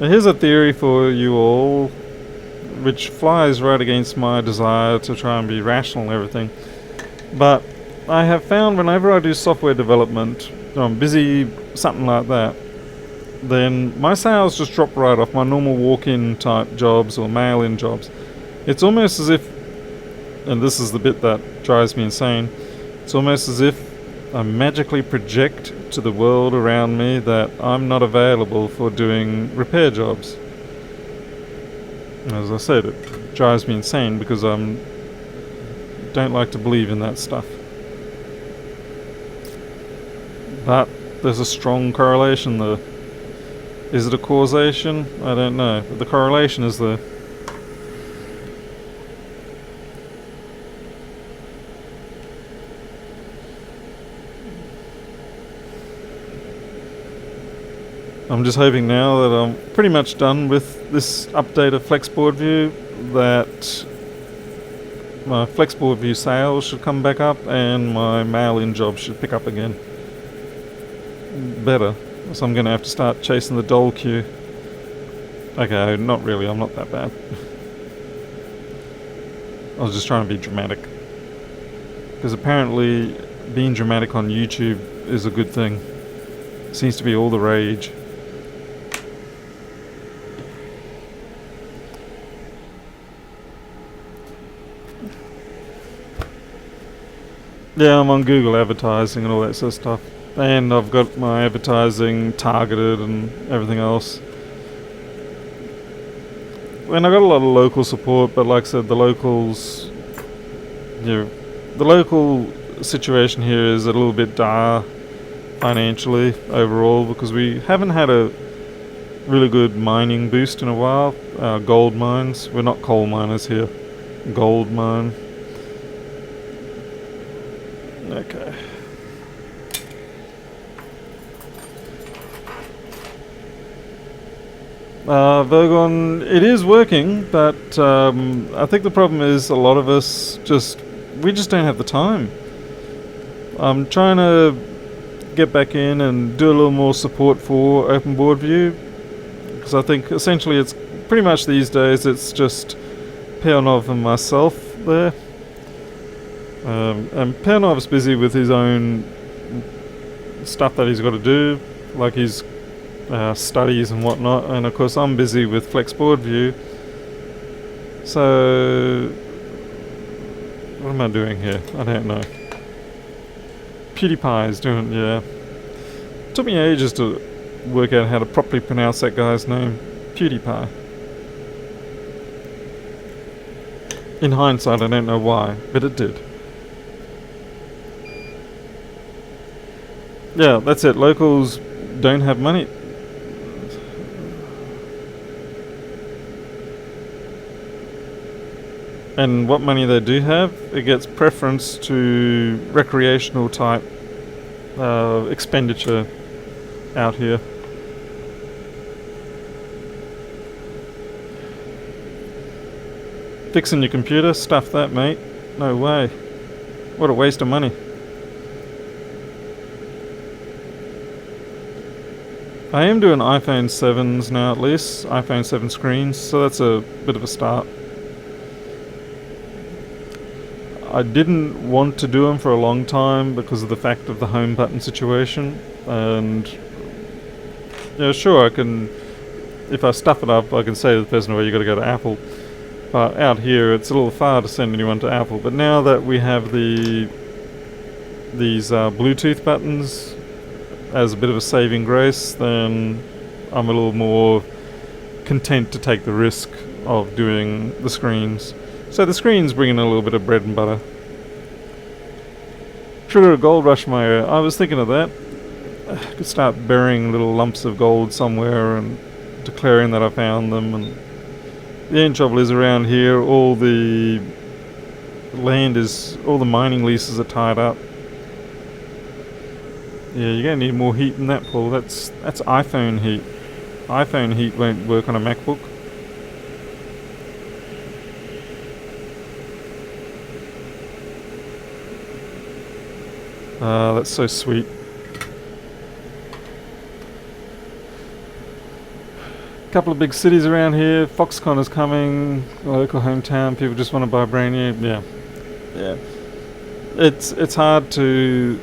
Now here's a theory for you all, which flies right against my desire to try and be rational and everything. But I have found whenever I do software development, or I'm busy, something like that, then my sales just drop right off my normal walk-in type jobs or mail-in jobs. It's almost as if, and this is the bit that drives me insane, it's almost as if I magically project to the world around me that I'm not available for doing repair jobs. As I said, it drives me insane because I don't like to believe in that stuff. But there's a strong correlation there. Is it a causation? I don't know. But the correlation is there. I'm just hoping now that I'm pretty much done with this update of FlexBoard that my FlexBoard sales should come back up and my mail-in job should pick up again. Better. So I'm going to have to start chasing the dole queue. Okay, not really, I'm not that bad. I was just trying to be dramatic. Because apparently being dramatic on YouTube is a good thing. It seems to be all the rage. Yeah, I'm on Google advertising and all that sort of stuff. And I've got my advertising targeted and everything else. And I got a lot of local support, but like I said, the locals, the local situation here is a little bit dire financially overall because we haven't had a really good mining boost in a while. Gold mines, we're not coal miners here. gold mine. Okay. Vogon, it is working, but I think the problem is a lot of us we just don't have the time. I'm trying to get back in and do a little more support for open board view, because I think essentially it's pretty much these days it's just Peonov and myself there. And Peonov's busy with his own stuff that he's got to do, like his studies and whatnot, and of course I'm busy with FlexBoard View. So what am I doing here? I don't know. PewDiePie is doing, yeah. It took me ages to work out how to properly pronounce that guy's name. PewDiePie. In hindsight, I don't know why, but it did. Yeah, that's it. Locals don't have money. And what money they do have, it gets preference to recreational type expenditure out here. Fixing your computer, stuff that, mate. No way. What a waste of money. I am doing iPhone 7s now, at least. iPhone 7 screens, so that's a bit of a start. I didn't want to do them for a long time because of the fact of the home button situation, and yeah, sure, I can, if I stuff it up, I can say to the person, well, you got to go to Apple. But out here, it's a little far to send anyone to Apple. But now that we have these Bluetooth buttons as a bit of a saving grace, then I'm a little more content to take the risk of doing the screens. So the screens bring in a little bit of bread and butter. Trigger a gold rush my area. I was thinking of that. I could start burying little lumps of gold somewhere and declaring that I found them. And the only trouble is around here, all the mining leases are tied up. Yeah, you're gonna need more heat than that, Paul. That's iPhone heat. iPhone heat won't work on a MacBook. That's so sweet. Couple of big cities around here. Foxconn is coming. Local hometown. People just want to buy brand new. Yeah. It's hard to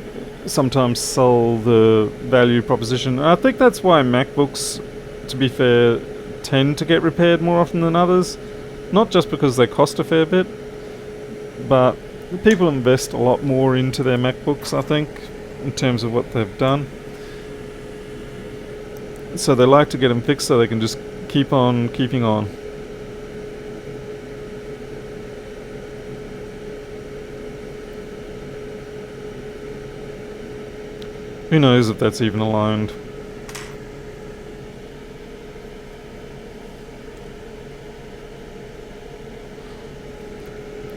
sometimes sell the value proposition. I think that's why MacBooks, to be fair, tend to get repaired more often than others. Not just because they cost a fair bit, but people invest a lot more into their MacBooks, I think, in terms of what they've done. So they like to get them fixed so they can just keep on keeping on. Who knows if that's even aligned.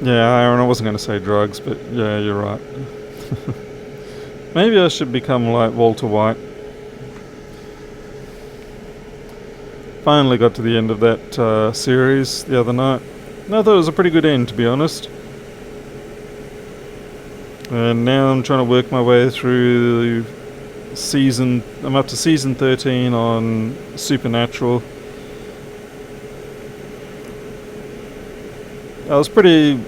Yeah, Aaron, I wasn't going to say drugs, but yeah, you're right. Maybe I should become like Walter White. Finally got to the end of that series the other night. And I thought it was a pretty good end, to be honest. And now I'm trying to work my way through season. I'm up to season 13 on Supernatural. I was pretty...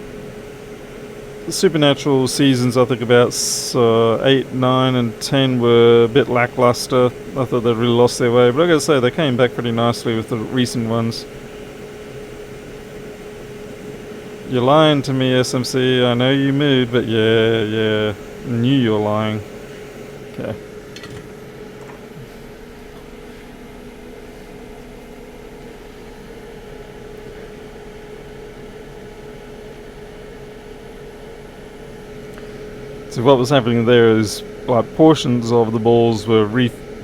The Supernatural seasons, I think about 8, 9 and 10 were a bit lackluster. I thought they'd really lost their way, but I gotta say they came back pretty nicely with the recent ones. You're lying to me, SMC. I know you moved, but yeah. I knew you were lying. Okay. So what was happening there is, like, portions of the balls were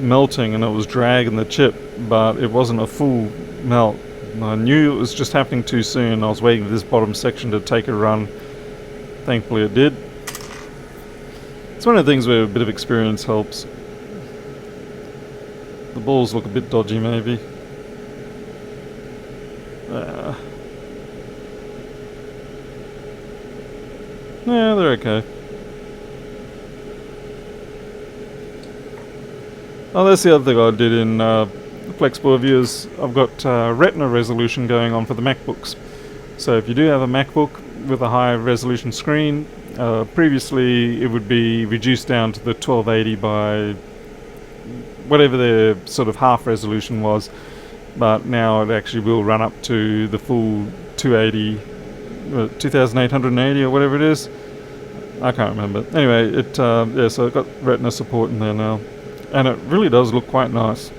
melting and it was dragging the chip, but it wasn't a full melt. I knew it was just happening too soon. I was waiting for this bottom section to take a run. Thankfully it did. It's one of the things where a bit of experience helps. The balls look a bit dodgy maybe. Yeah, they're okay. Oh, that's the other thing I did in FlexBV is I've got Retina Resolution going on for the MacBooks. So if you do have a MacBook with a high resolution screen, previously it would be reduced down to the 1280 by whatever their sort of half resolution was, but now it actually will run up to the full 280, 2880 or whatever it is. I can't remember. Anyway, it yeah, so I've got Retina support in there now, and it really does look quite nice.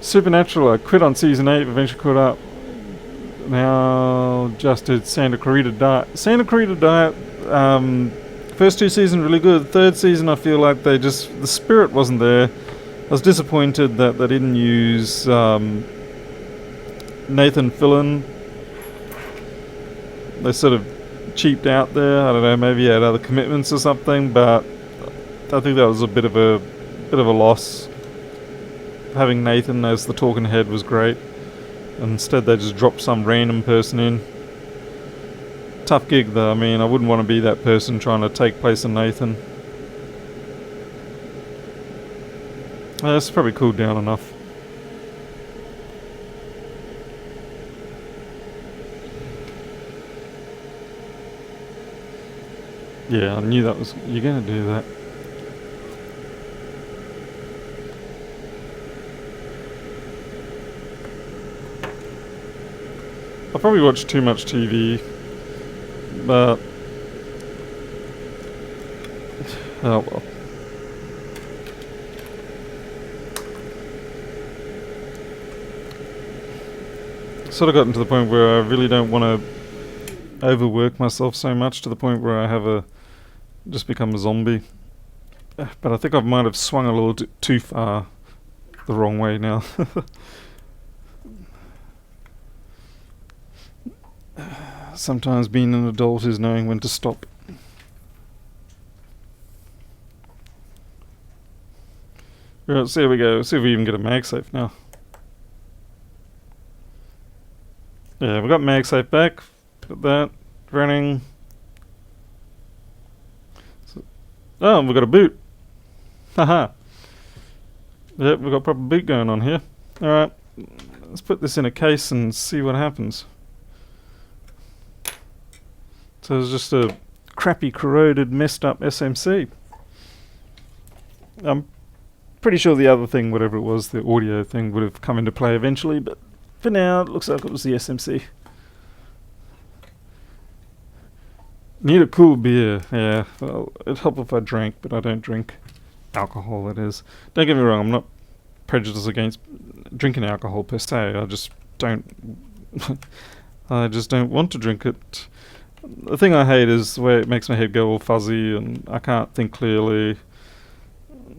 Supernatural, I quit on season 8, eventually caught up. Now just did Santa Clarita Diet. Santa Clarita Diet, first 2 seasons really good. Third season I feel like the spirit wasn't there. I was disappointed that they didn't use Nathan Fillion. They sort of cheaped out there. I don't know, maybe he had other commitments or something, but I think that was a bit of a loss. Having Nathan as the talking head was great. Instead they just dropped some random person in. Tough gig though. I mean, I wouldn't want to be that person trying to take place in Nathan. It's probably cooled down enough. Yeah, I knew that was... You're gonna do that. I probably watch too much TV, but... Oh well. Sort of gotten to the point where I really don't want to overwork myself so much to the point where I have just become a zombie. But I think I might have swung a little too far the wrong way now. Sometimes being an adult is knowing when to stop. Right, so here we go. See if we even get a MagSafe now. Yeah, we got MagSafe back. Got that running. Oh, we got a boot. Haha. Yep, we got proper boot going on here. Alright, let's put this in a case and see what happens. So it's just a crappy, corroded, messed up SMC. I'm pretty sure the other thing, whatever it was, the audio thing, would have come into play eventually, but for now it looks like it was the SMC. Need a cool beer, yeah. Well, it'd help if I drank, but I don't drink alcohol, that is. Don't get me wrong, I'm not prejudiced against drinking alcohol per se, I just don't I just don't want to drink it. The thing I hate is the way it makes my head go all fuzzy and I can't think clearly.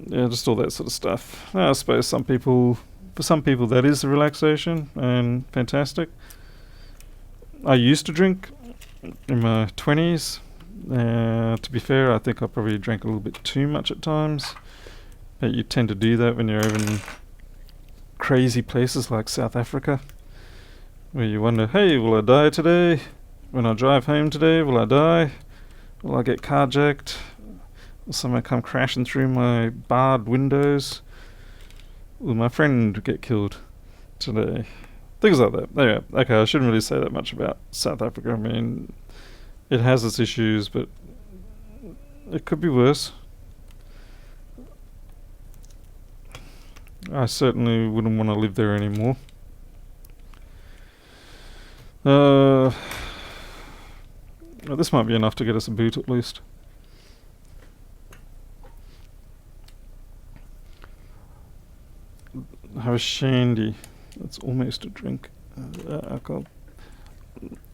Yeah, just all that sort of stuff. I suppose for some people that is a relaxation and fantastic. I used to drink in my 20s. To be fair, I think I probably drank a little bit too much at times. But you tend to do that when you're over in crazy places like South Africa, where you wonder, hey, will I die today? When I drive home today, will I die? Will I get carjacked? Will someone come crashing through my barred windows? Will my friend get killed today? Things like that. Anyway, okay, I shouldn't really say that much about South Africa. I mean, it has its issues, but it could be worse. I certainly wouldn't want to live there anymore. Well, this might be enough to get us a boot at least. Have a shandy. That's almost a drink. Alcohol.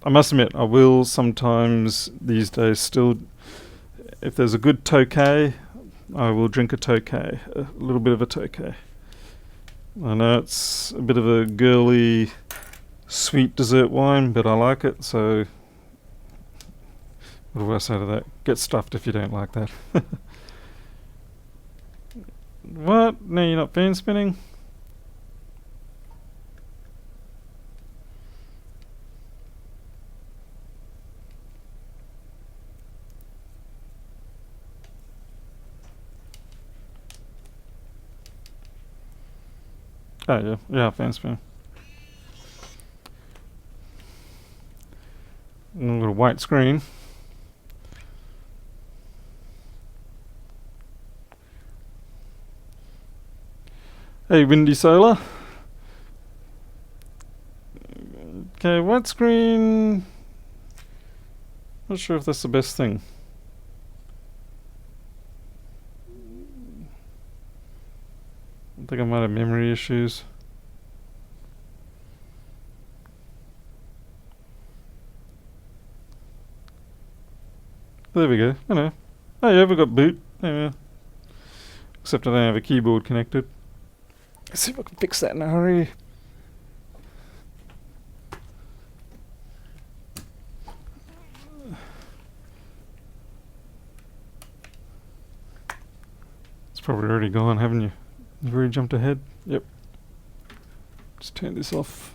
I must admit, I will sometimes these days still, if there's a good tokay, I will drink a tokay, a little bit of a tokay. I know it's a bit of a girly, sweet dessert wine, but I like it, so what do I say to that? Get stuffed if you don't like that. What? No, you're not fan spinning? Oh yeah, yeah, fan spinning. And I've got a white screen. Hey, Windy Solar. Okay, white screen. Not sure if that's the best thing. I think I might have memory issues. There we go. I know. Oh yeah, we've got boot. Yeah. Except I don't have a keyboard connected. Let's see if I can fix that in a hurry. It's probably already gone, haven't you? You've already jumped ahead? Yep. Just turn this off.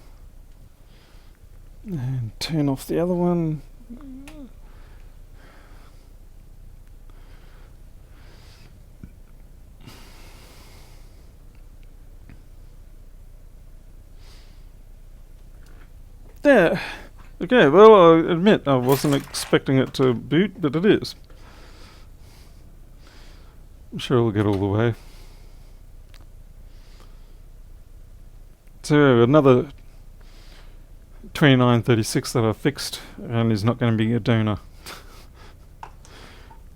And turn off the other one. There. Okay, well, I admit I wasn't expecting it to boot, but it is. I'm sure we'll get all the way. So another 2936 that I fixed and is not going to be a donor. At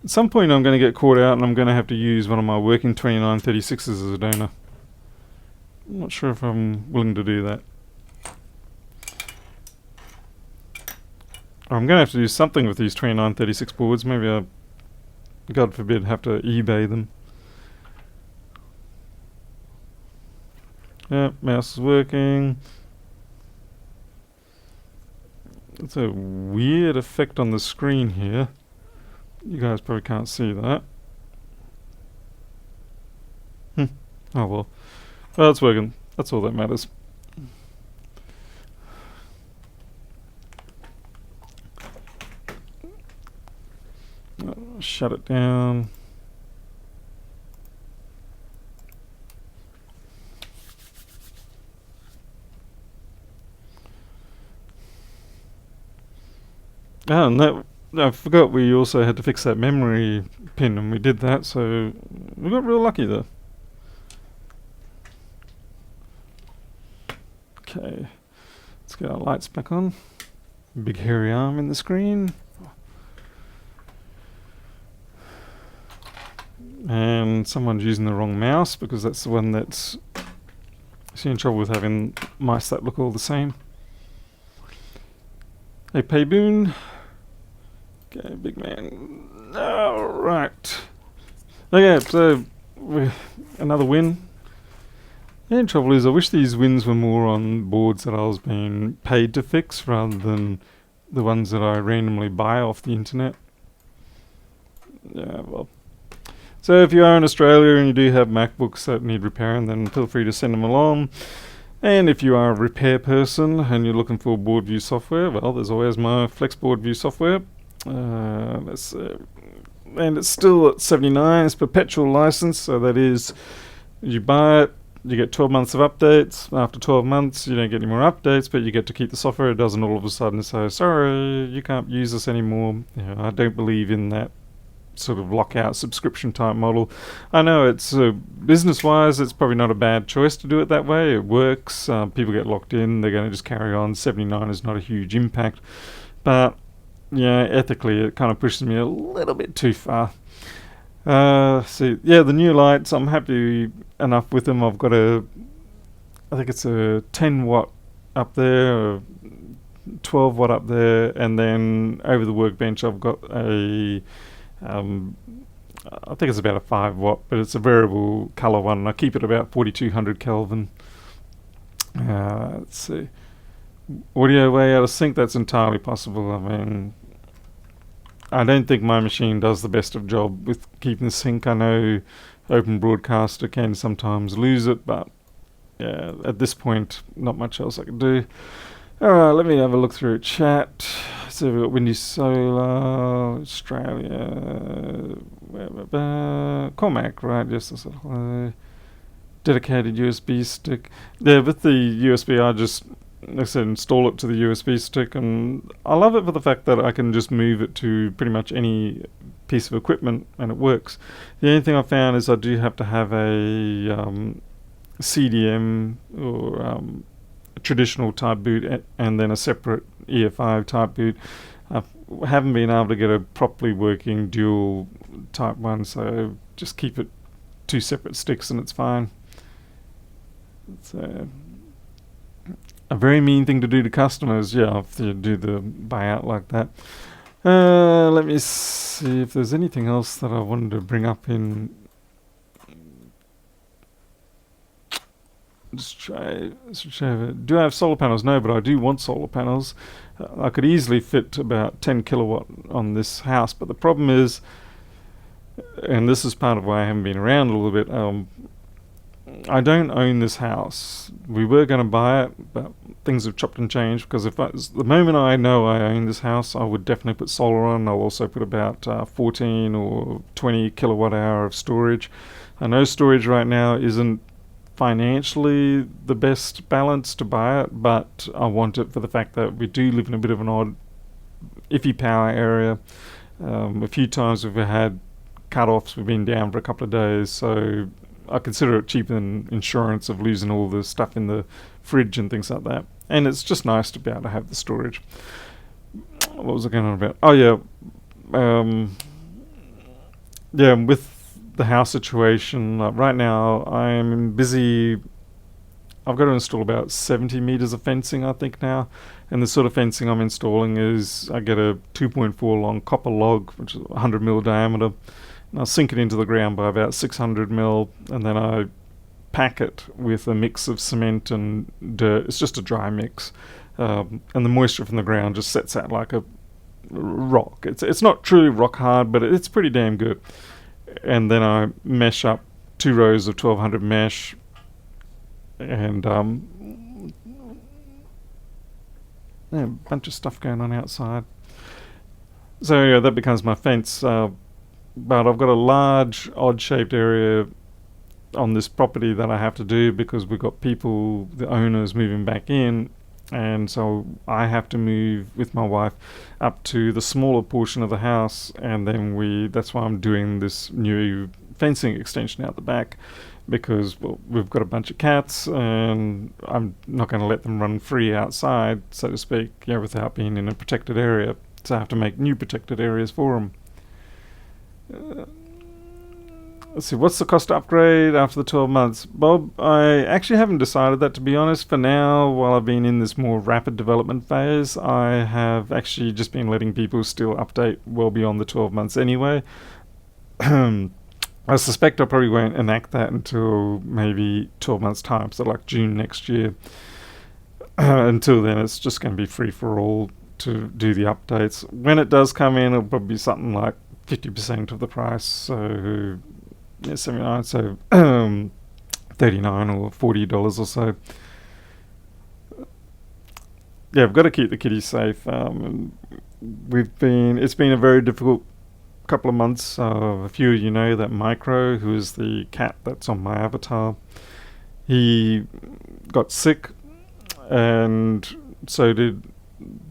some point I'm going to get caught out and I'm going to have to use one of my working 2936s as a donor. I'm not sure if I'm willing to do that. I'm going to have to do something with these 2936 boards. Maybe I, God forbid, have to eBay them. Yeah, mouse is working. It's a weird effect on the screen here. You guys probably can't see that. Oh well. Well, it's working. That's all that matters. Shut it down. Oh, and that, I forgot we also had to fix that memory pin, and we did that, so we got real lucky there. Okay, let's get our lights back on. Big hairy arm in the screen. And someone's using the wrong mouse because that's the one that's in trouble with having mice that look all the same. Hey, Payboon. Okay, big man. Alright. Okay, so another win. The trouble is I wish these wins were more on boards that I was being paid to fix rather than the ones that I randomly buy off the internet. Yeah, well. So if you are in Australia and you do have MacBooks that need repairing, then feel free to send them along. And if you are a repair person and you're looking for board view software, well, there's always my FlexBoard View software. And it's still at $79. It's perpetual license, so that is, you buy it, you get 12 months of updates. After 12 months, you don't get any more updates, but you get to keep the software. It doesn't all of a sudden say, sorry, you can't use this anymore. You know, I don't believe in that sort of lockout subscription type model. I know it's business-wise, it's probably not a bad choice to do it that way. It works. People get locked in. They're going to just carry on. 79 is not a huge impact. But, yeah, ethically, it kind of pushes me a little bit too far. So, yeah, the new lights, I'm happy enough with them. I've got I think it's a 10 watt up there, a 12 watt up there, and then over the workbench I've got a I think it's about a 5 watt, but it's a variable color one, and I keep it about 4200 Kelvin. Let's see. Audio way out of sync, that's entirely possible. I mean, I don't think my machine does the best of job with keeping the sync. I know Open Broadcaster can sometimes lose it, but yeah, at this point, not much else I can do. Alright, let me have a look through chat. So we've got Windy Solar, Australia, Cormac, right? Yes, that's a dedicated USB stick. Yeah, with the USB, I just, like I said, install it to the USB stick, and I love it for the fact that I can just move it to pretty much any piece of equipment and it works. The only thing I found is I do have to have a CDM or a traditional type boot and then a separate EFI type boot. I haven't been able to get a properly working dual type one, so just keep it 2 separate sticks and it's fine. It's a very mean thing to do to customers, yeah, if you do the buyout like that. Let me see if there's anything else that I wanted to bring up in. Let's try. Do I have solar panels? No, but I do want solar panels. I could easily fit about 10 kilowatt on this house, but the problem is, and this is part of why I haven't been around a little bit, I don't own this house. We were going to buy it, but things have chopped and changed, because the moment I know I own this house, I would definitely put solar on. I'll also put about 14 or 20 kilowatt hour of storage. I know storage right now isn't financially the best balance to buy it, but I want it for the fact that we do live in a bit of an odd, iffy power area. A few times we've had cut-offs, we've been down for a couple of days, so I consider it cheaper than insurance of losing all the stuff in the fridge and things like that. And it's just nice to be able to have the storage. What was I going on about? Oh yeah, with the house situation, right now I'm busy. I've got to install about 70 meters of fencing, I think, now. And the sort of fencing I'm installing is, I get a 2.4 long copper log, which is 100 mil diameter, and I'll sink it into the ground by about 600 mil, and then I pack it with a mix of cement and dirt. It's just a dry mix, and the moisture from the ground just sets out like a rock. It's not truly rock hard, but it's pretty damn good. And then I mesh up 2 rows of 1200 mesh, and a bunch of stuff going on outside. So yeah, that becomes my fence. But I've got a large odd-shaped area on this property that I have to do because we've got people, the owners, moving back in, and so I have to move with my wife up to the smaller portion of the house, and then that's why I'm doing this new fencing extension out the back, because we've got a bunch of cats and I'm not going to let them run free outside, so to speak, without being in a protected area, so I have to make new protected areas for them. Let's see, what's the cost to upgrade after the 12 months? Bob, I actually haven't decided that, to be honest. For now, while I've been in this more rapid development phase, I have actually just been letting people still update well beyond the 12 months anyway. I suspect I probably won't enact that until maybe 12 months time, so like June next year. Until then, it's just going to be free for all to do the updates. When it does come in, it'll probably be something like 50% of the price, so 79, so $39 or $40 or so. Yeah, I've got to keep the kitties safe. It's been a very difficult couple of months. A few of you know that Micro, who is the cat that's on my avatar, he got sick, and so did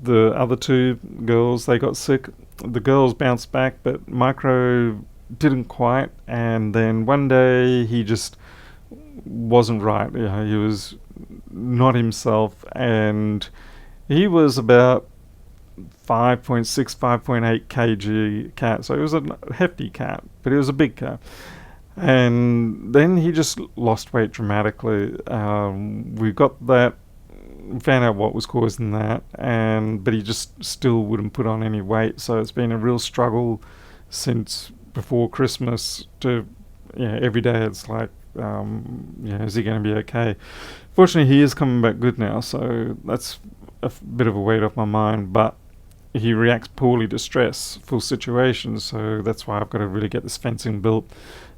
the other 2 girls. They got sick. The girls bounced back, but Micro didn't quite, and then one day he just wasn't right. He was not himself, and he was about 5.6, 5.8 kg cat, so it was a hefty cat, but it was a big cat. And then he just lost weight dramatically. We got that, found out what was causing that, but he just still wouldn't put on any weight, so it's been a real struggle since before Christmas to, every day it's like, is he going to be okay? Fortunately, he is coming back good now, so that's bit of a weight off my mind, but he reacts poorly to stressful situations, so that's why I've got to really get this fencing built,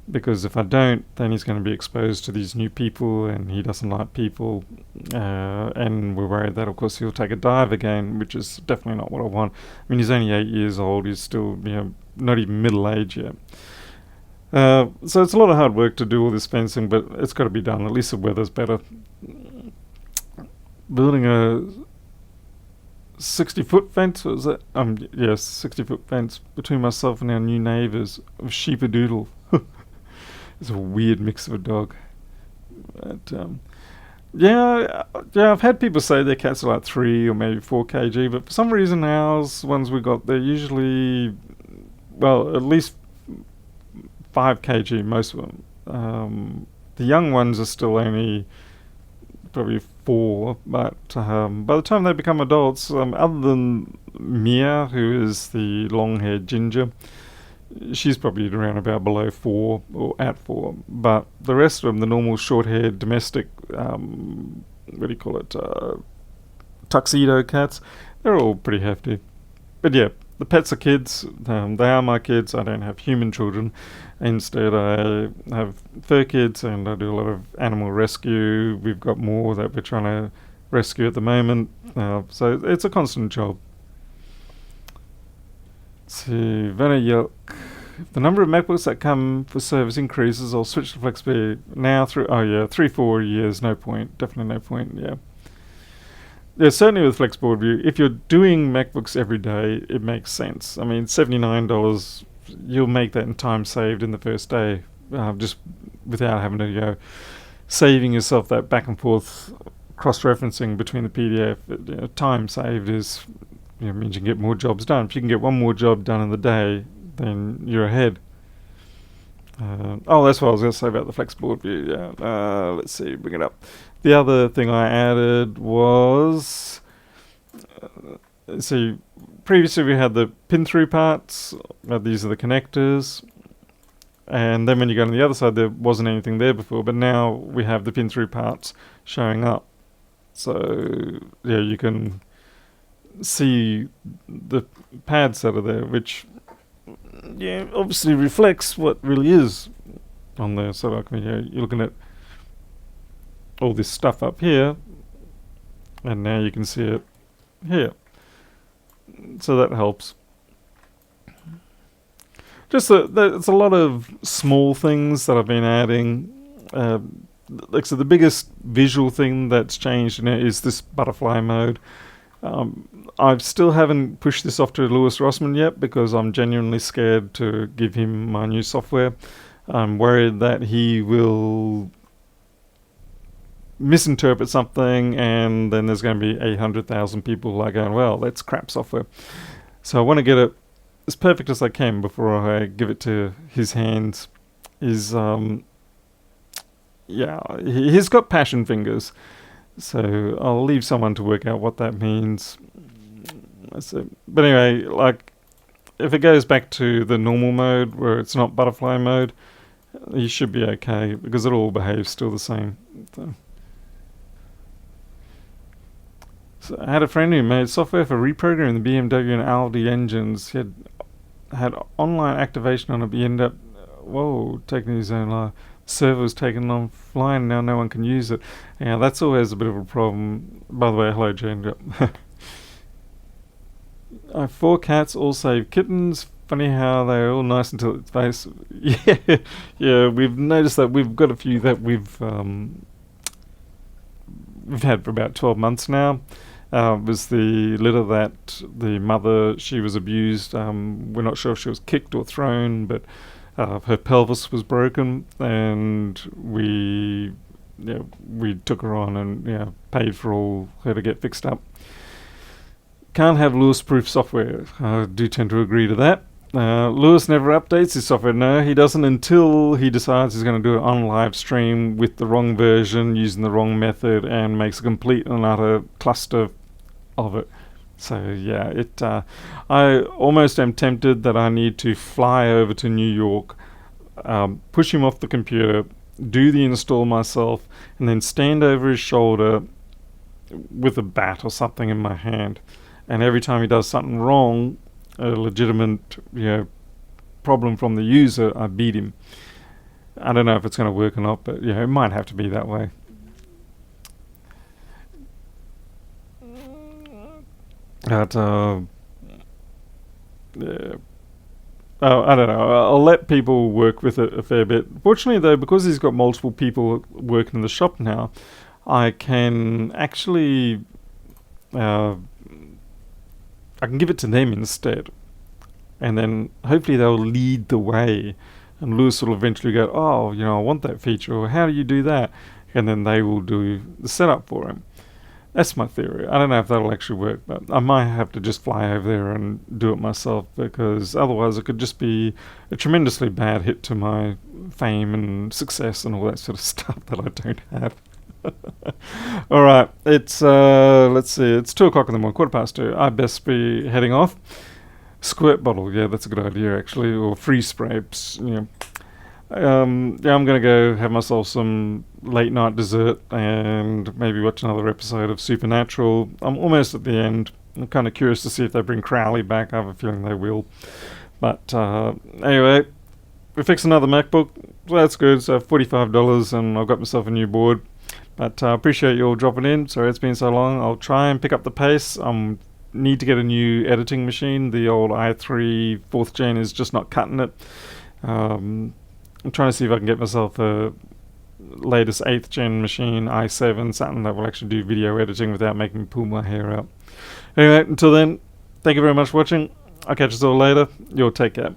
because if I don't, then he's going to be exposed to these new people, and he doesn't like people, and we're worried that, of course, he'll take a dive again, which is definitely not what I want. I mean, he's only 8 years old, he's still, not even middle age yet. So it's a lot of hard work to do all this fencing, but it's got to be done. At least the weather's better. Building a 60-foot fence, was it? Yes, 60-foot fence between myself and our new neighbours of Sheepadoodle. It's a weird mix of a dog. But, I've had people say their cats are like 3 or maybe 4 kg, but for some reason ours, ones we got, they're usually, at least 5 kg, most of them. The young ones are still only probably 4, but by the time they become adults, other than Mia, who is the long-haired ginger, she's probably around about below 4 or at 4, but the rest of them, the normal short-haired domestic, tuxedo cats, they're all pretty hefty. But yeah, the pets are kids. They are my kids. I don't have human children. Instead, I have fur kids, and I do a lot of animal rescue. We've got more that we're trying to rescue at the moment. So it's a constant job. So, Vanna Yelk. If the number of MacBooks that come for service increases, I'll switch to FlexBV now through, 3-4 years, no point. Definitely no point, yeah. Yeah, certainly with FlexBoard, if you're doing MacBooks every day, it makes sense. I mean, $79, you'll make that in time saved in the first day, just without having to go saving yourself that back and forth cross-referencing between the PDF. Time saved is, means you can get more jobs done. If you can get one more job done in the day, then you're ahead. That's what I was going to say about the FlexBoard view. Yeah. Let's see, bring it up. The other thing I added was, previously we had the pin-through parts. These are the connectors. And then when you go on the other side, there wasn't anything there before, but now we have the pin-through parts showing up. So, you can see the pads that are there, which obviously reflects what really is on there. So like, you're looking at all this stuff up here, and now you can see it here. So that helps. Just it's a lot of small things that I've been adding. So the biggest visual thing that's changed in it is this butterfly mode. I still haven't pushed this off to Lewis Rossman yet because I'm genuinely scared to give him my new software. I'm worried that he will misinterpret something, and then there's going to be 800,000 people like going, well, that's crap software. So I want to get it as perfect as I can before I give it to his hands. He's got passion fingers. So I'll leave someone to work out what that means. But anyway, if it goes back to the normal mode where it's not butterfly mode, you should be okay because it all behaves still the same. So I had a friend who made software for reprogramming the BMW and Audi engines. He had online activation on it, but he ended up taking his own life. Server was taken offline, now no one can use it. That's always a bit of a problem. By the way, hello Jane. I have 4 cats, all save kittens. Funny how they're all nice until it's face. Yeah, we've noticed that we've got a few that we've had for about 12 months now. Was the litter that the mother, she was abused. We're not sure if she was kicked or thrown, but her pelvis was broken, and we took her on and paid for all her to get fixed up. Can't have Lewis-proof software. I do tend to agree to that. Lewis never updates his software. No, he doesn't until he decides he's going to do it on live stream with the wrong version, using the wrong method, and makes a complete and utter cluster of it. So yeah, I almost am tempted that I need to fly over to New York, push him off the computer, do the install myself, and then stand over his shoulder with a bat or something in my hand. And every time he does something wrong, a legitimate, problem from the user, I beat him. I don't know if it's going to work or not, but it might have to be that way. But yeah. Oh, I don't know. I'll let people work with it a fair bit. Fortunately, though, because he's got multiple people working in the shop now, I can actually uh, I can give it to them instead, and then hopefully they'll lead the way, and Lewis will eventually go, oh, I want that feature, or how do you do that, and then they will do the setup for him. That's my theory. I don't know if that'll actually work, but I might have to just fly over there and do it myself, because otherwise it could just be a tremendously bad hit to my fame and success and all that sort of stuff that I don't have. All right, it's let's see, it's 2 o'clock in the morning, 2:15. I best be heading off. Squirt bottle, yeah, that's a good idea actually, or freeze spray. Yeah, I'm gonna go have myself some late night dessert and maybe watch another episode of Supernatural. I'm almost at the end. I'm kind of curious to see if they bring Crowley back. I have a feeling they will. But anyway, we fixed another MacBook. So that's good. So $45, and I've got myself a new board. But I appreciate you all dropping in. Sorry it's been so long. I'll try and pick up the pace. Need to get a new editing machine. The old i3 4th gen is just not cutting it. I'm trying to see if I can get myself a latest 8th gen machine, i7, something that will actually do video editing without making me pull my hair out. Anyway, until then, thank you very much for watching. I'll catch us all later. You'll take care.